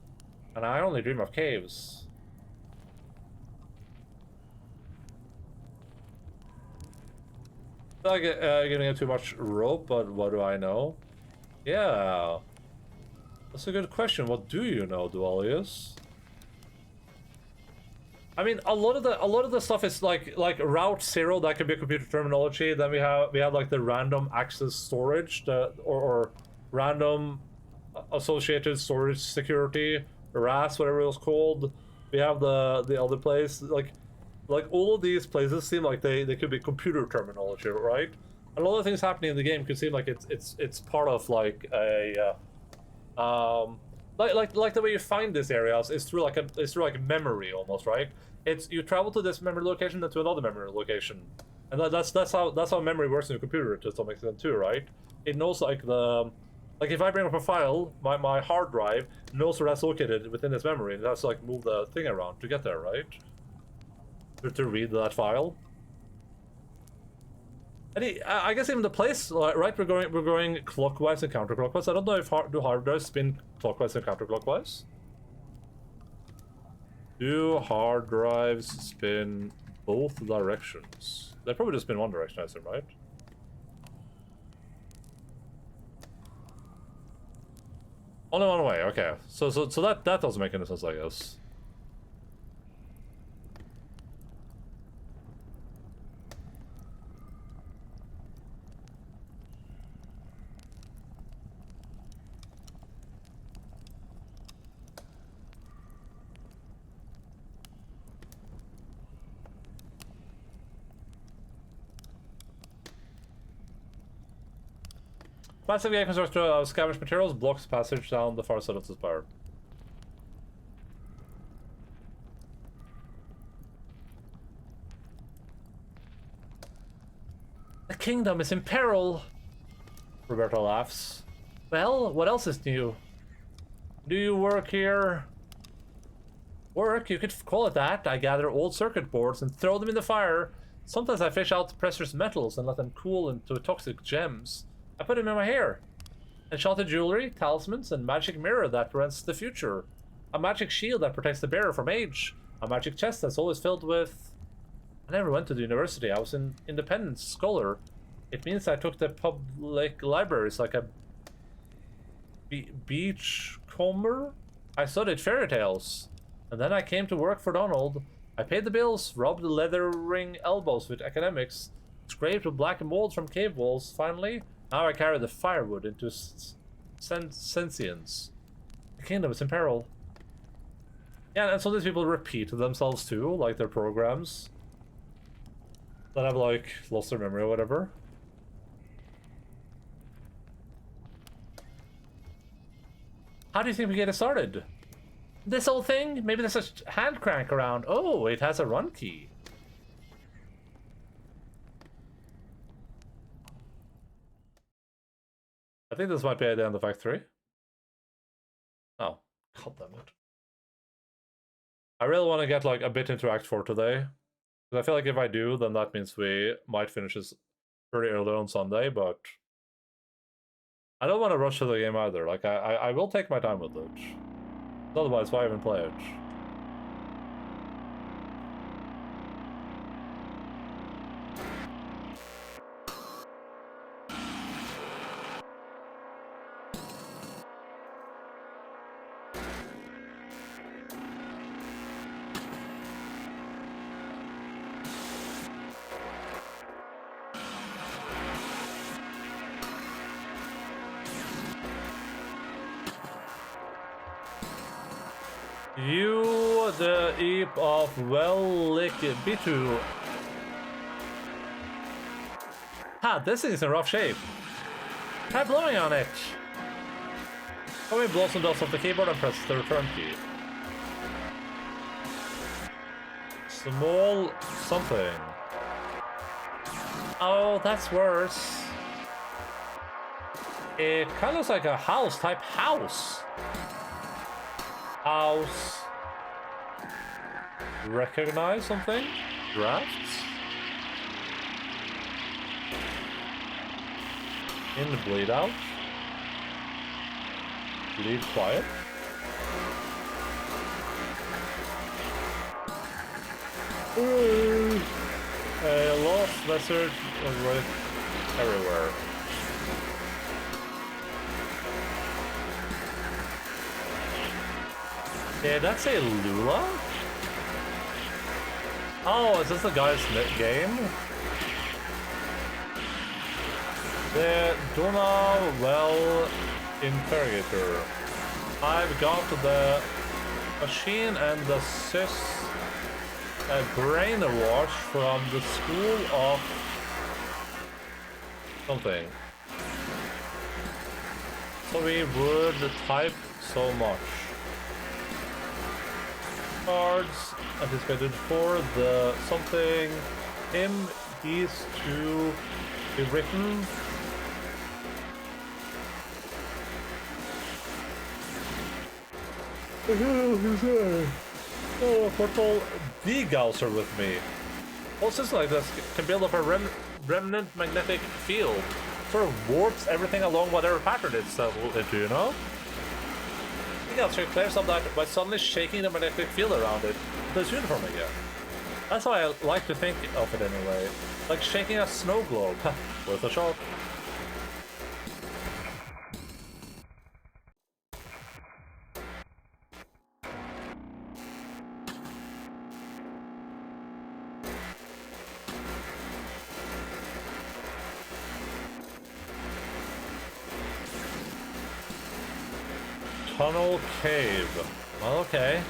Speaker 1: And I only dream of caves. Like getting too much rope, but what do I know? Yeah. That's a good question. What do you know, Dualius? I mean, a lot of the stuff is like Route 0, that can be computer terminology. Then we have like the random access storage, or random associated storage security, RAS, whatever it was called. We have the other place, like all of these places seem like they could be computer terminology, right? And a lot of things happening in the game could seem like it's part of like a like the way you find these areas is through like memory almost, right? It's you travel to this memory location then to another memory location, and that's how memory works in a computer to some extent too, right? It knows like if I bring up a file, my hard drive knows where that's located within this memory, and that's like move the thing around to get there, right? To read that file. And I guess even the place, right? We're going clockwise and counterclockwise. I don't know if do hard drives spin clockwise and counterclockwise. Do hard drives spin both directions? They probably just spin one direction, I assume, right? Only one way. Okay, so that doesn't make any sense, I guess. Massive game constructor of scavenged materials blocks passage down the far side of the spire. The kingdom is in peril. Roberto laughs. Well, what else is new? Do you work here? Work? You could call it that. I gather old circuit boards and throw them in the fire. Sometimes I fish out precious metals and let them cool into toxic gems. I put them in my hair. Enchanted jewelry, talismans, and magic mirror that prevents the future. A magic shield that protects the bearer from age. A magic chest that's always filled with... I never went to the university. I was an independent scholar. It means I took the public libraries like a beachcomber. I studied fairy tales. And then I came to work for Donald. I paid the bills, rubbed leathering elbows with academics, scraped black molds from cave walls. Finally, now I carry the firewood into sentience. The kingdom is in peril. Yeah, and some of these people repeat themselves too, like their programs that have like lost their memory or whatever. How do you think we get it started? This whole thing? Maybe there's a hand crank around. Oh, it has a run key. I think this might be the end of Act 3. Oh, god damn it. I really want to get like a bit into Act 4 today. Because I feel like if I do, then that means we might finish this pretty early on Sunday, but I don't want to rush to the game either. Like, I will take my time with it. Otherwise, why even play it? You, the heap of well-licked bitu. Ha, this thing's in rough shape. Try blowing on it. Let me blow some dust off the keyboard and press the return key. Small something. Oh, that's worse. It kind of looks like a house type house. House. Recognize something? Drafts? In the bleed out. Bleed quiet. Ooh. A lost message right everywhere. Did that say Lula? Oh, is this the guy's game? The Donna Well Interrogator. I've got the machine and the brainwash from the school of something. So we would type so much. Cards anticipated for the something him he's to be written. Oh, portal degausser with me. Well, system like this can build up a remnant magnetic field. Sort of warps everything along whatever pattern it's into, you know? Degausser clears up that by suddenly shaking the magnetic field around it to its uniform again. That's how I like to think of it anyway. Like shaking a snow globe. Worth a shot. Tunnel cave. Well, okay.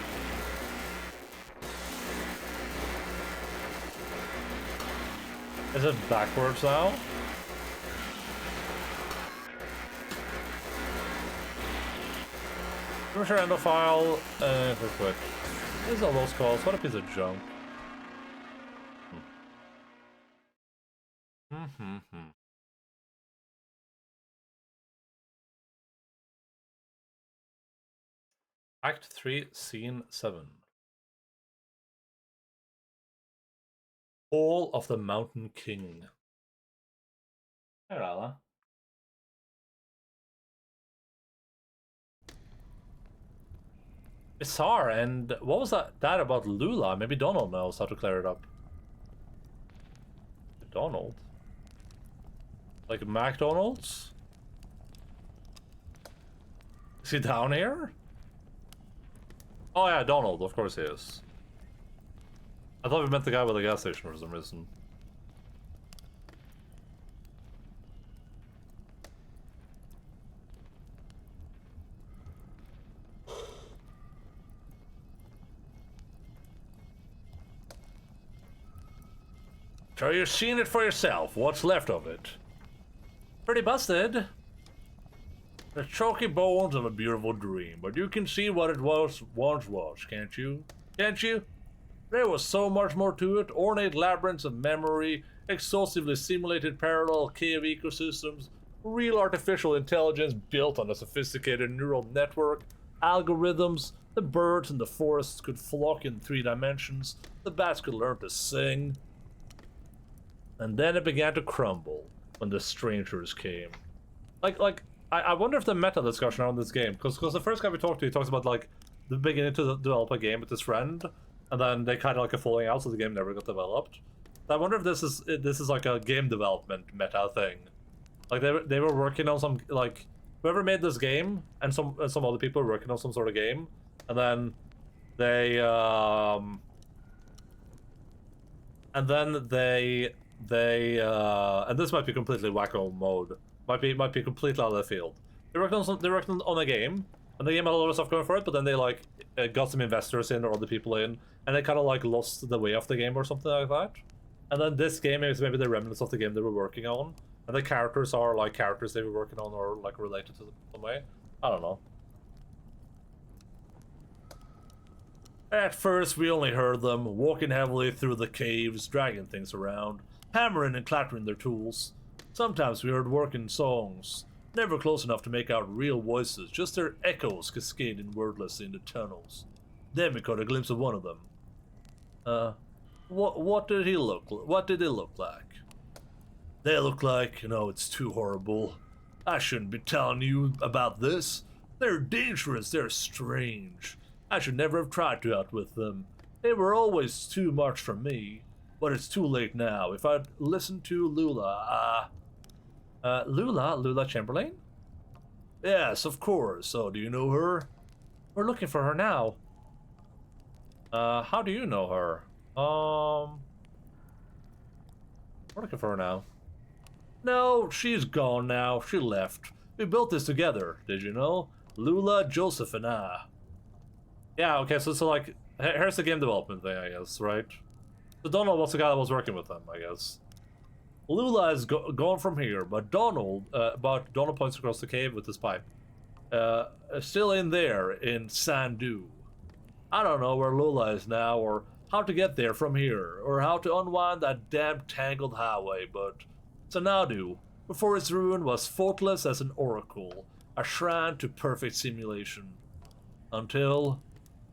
Speaker 1: Is it backwards now? I'm sure end file. Real quick. This is all those calls. What a piece of junk. Act 3, Scene 7. Hall of the Mountain King. Hey, Rala. Bizarre, and what was that about Lula? Maybe Donald knows how to clear it up. Donald? Like McDonald's? Is he down here? Oh yeah, Donald, of course he is. I thought we meant the guy with the gas station for some reason. So you've seen it for yourself. What's left of it? Pretty busted. The chalky bones of a beautiful dream, but you can see what it once was, can't you? Can't you? There was so much more to it. Ornate labyrinths of memory, exhaustively simulated parallel cave ecosystems, real artificial intelligence built on a sophisticated neural network, algorithms, the birds in the forests could flock in 3 dimensions, the bats could learn to sing. And then it began to crumble when the strangers came. I wonder if the meta discussion around this game, because the first guy we talked to, he talks about like the beginning to develop a game with his friend, and then they kind of like a falling out, so the game never got developed. I wonder if this is like a game development meta thing. Like they were working on some, like whoever made this game and some other people were working on some sort of game, and then they and this might be completely wacko mode. Might be completely out of the field. They worked on a game, and the game had a lot of stuff going for it, but then they like got some investors in or other people in, and they kind of like lost the way of the game or something like that. And then this game is maybe the remnants of the game they were working on, and the characters are like characters they were working on or like related to them some way. I don't know. At first, we only heard them walking heavily through the caves, dragging things around, hammering and clattering their tools. Sometimes we heard working songs, Never close enough to make out real voices, just their echoes cascading wordlessly in the tunnels. Then we caught a glimpse of one of them. What did he look? What did they look like? They look like, it's too horrible. I shouldn't be telling you about this. They're dangerous. They're strange. I should never have tried to outwit them. They were always too much for me. But it's too late now. If I'd listened to Lula, Lula Chamberlain? Yes, of course. So, do you know her? We're looking for her now. How do you know her? We're looking for her now. No, she's gone now. She left. We built this together, did you know? Lula, Joseph, and I. Yeah, okay, so like, here's the game development thing, I guess, right? So Donald was the guy that was working with them, I guess. Lula is gone from here, but Donald points across the cave with his pipe. Still in there, in Sandu. I don't know where Lula is now, or how to get there from here, or how to unwind that damn tangled highway, but Sanadu, before its ruin, was faultless as an oracle, a shrine to perfect simulation. Until,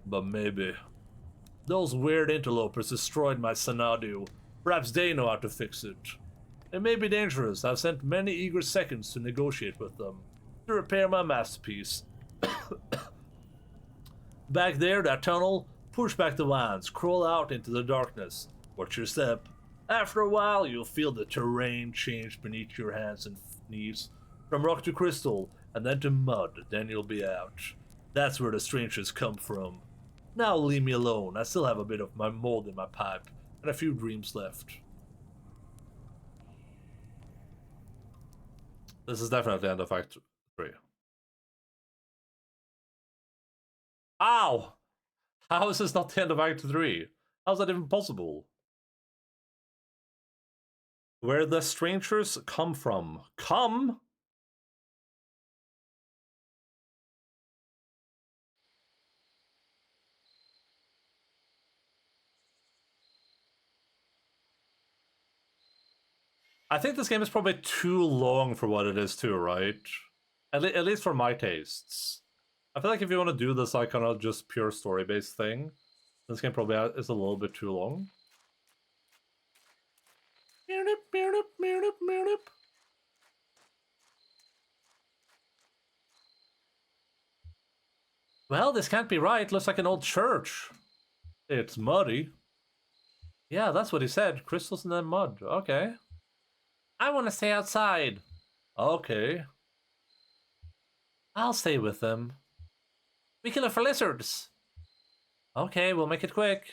Speaker 1: but maybe. Those weird interlopers destroyed my Sanadu. Perhaps they know how to fix it. It may be dangerous. I've sent many eager seconds to negotiate with them, to repair my masterpiece. Back there, that tunnel, push back the vines, crawl out into the darkness. Watch your step. After a while, you'll feel the terrain change beneath your hands and knees, from rock to crystal, and then to mud, then you'll be out. That's where the strangers come from. Now leave me alone. I still have a bit of my mold in my pipe, and a few dreams left. This is definitely the end of Act 3. Ow! How is this not the end of Act 3? How's that even possible? Where the strangers come from. Come? I think this game is probably too long for what it is too, right? At least for my tastes. I feel like if you want to do this like kind of just pure story-based thing, this game probably is a little bit too long. Well, this can't be right. Looks like an old church. It's muddy. Yeah, that's what he said. Crystals and then mud. Okay. I want to stay outside. Okay. I'll stay with them. We can look for lizards. Okay, we'll make it quick.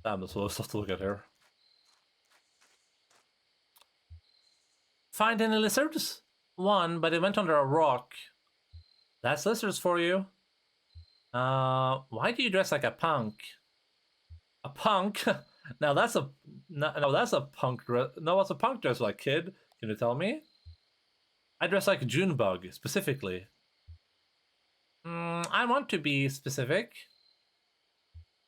Speaker 1: Damn, there's a lot of stuff to look at here. Find any lizards? One, but it went under a rock. That's lizards for you. Why do you dress like a punk? A punk? Now that's a punk dress. No, what's a punk dress like, kid? Can you tell me? I dress like a Junebug, specifically. I want to be specific.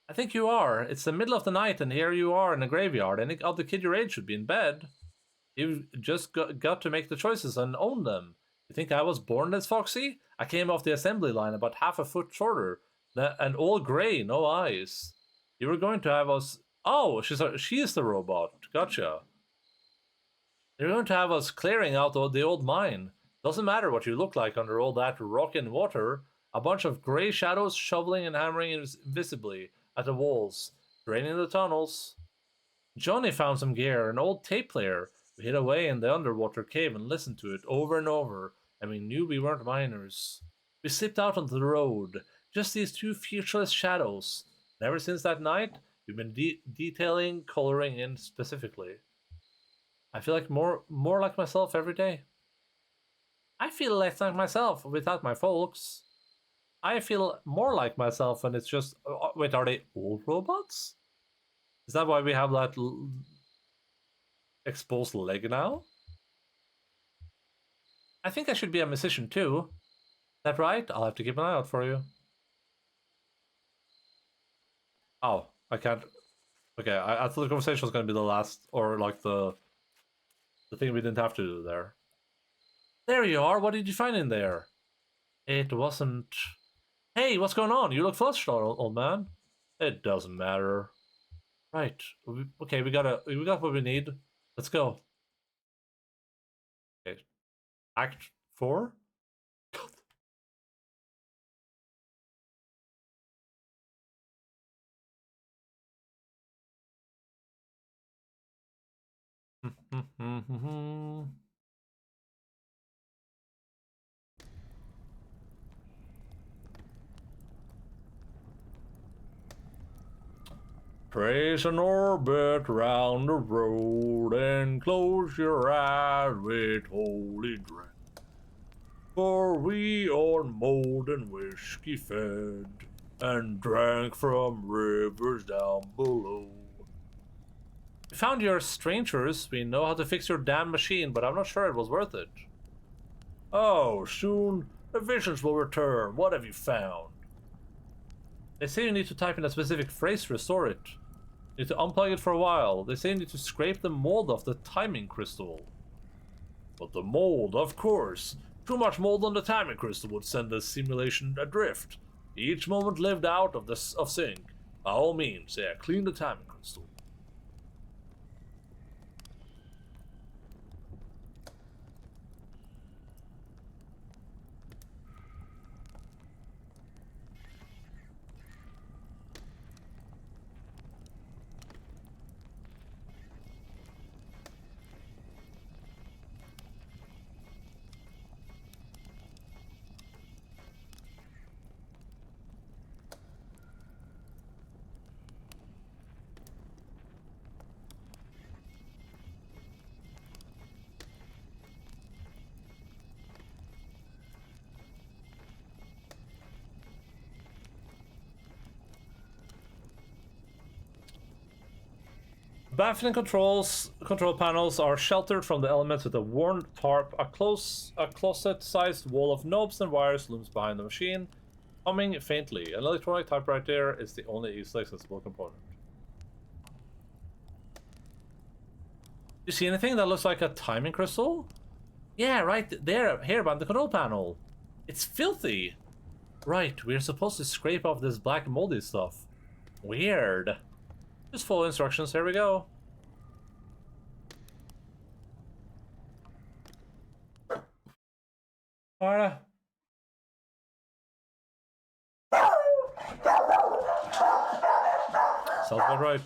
Speaker 1: I think you are. It's the middle of the night, and here you are in a graveyard. Any other kid your age should be in bed. You've just got to make the choices and own them. You think I was born this foxy? I came off the assembly line about half a foot shorter, and all gray, no eyes. You were going to have us... Oh, she's the robot. Gotcha. You're going to have us clearing out the old mine. Doesn't matter what you look like under all that rock and water. A bunch of gray shadows shoveling and hammering invisibly at the walls, draining the tunnels. Johnny found some gear, an old tape player. We hid away in the underwater cave and listened to it over and over, and we knew we weren't miners. We slipped out onto the road, just these two featureless shadows. And ever since that night, we've been detailing, coloring in specifically. I feel like more like myself every day. I feel less like myself without my folks. I feel more like myself when it's just... wait, are they old robots? Is that why we have that exposed leg now? I think I should be a musician too. Is that right? I'll have to keep an eye out for you. Oh, I can't Okay, I thought the conversation was going to be the last, or like the thing we didn't have to do there. There you are. What did you find in there? It wasn't. Hey, what's going on? You look flushed, old man. It doesn't matter. Right. Okay, we got what we need. Let's go. Okay. Act 4. Trace an orbit round the road and close your eyes with holy drink. For we are mold and whiskey fed and drank from rivers down below. We found your strangers. We know how to fix your damn machine, but I'm not sure it was worth it. Oh, soon the visions will return. What have you found? They say you need to type in a specific phrase to restore it. You need to unplug it for a while. They say you need to scrape the mold off the timing crystal. But the mold, of course. Too much mold on the timing crystal would send the simulation adrift. Each moment lived out of sync. By all means, yeah, clean the timing crystal. Baffling control panels are sheltered from the elements with a worn tarp. A closet-sized wall of knobs and wires looms behind the machine, humming faintly. An electronic typewriter is the only easily accessible component. You see anything that looks like a timing crystal? Yeah, right there, here by the control panel. It's filthy. Right, we're supposed to scrape off this black moldy stuff. Weird. Just follow instructions, here we go. Alright. Sounds about right.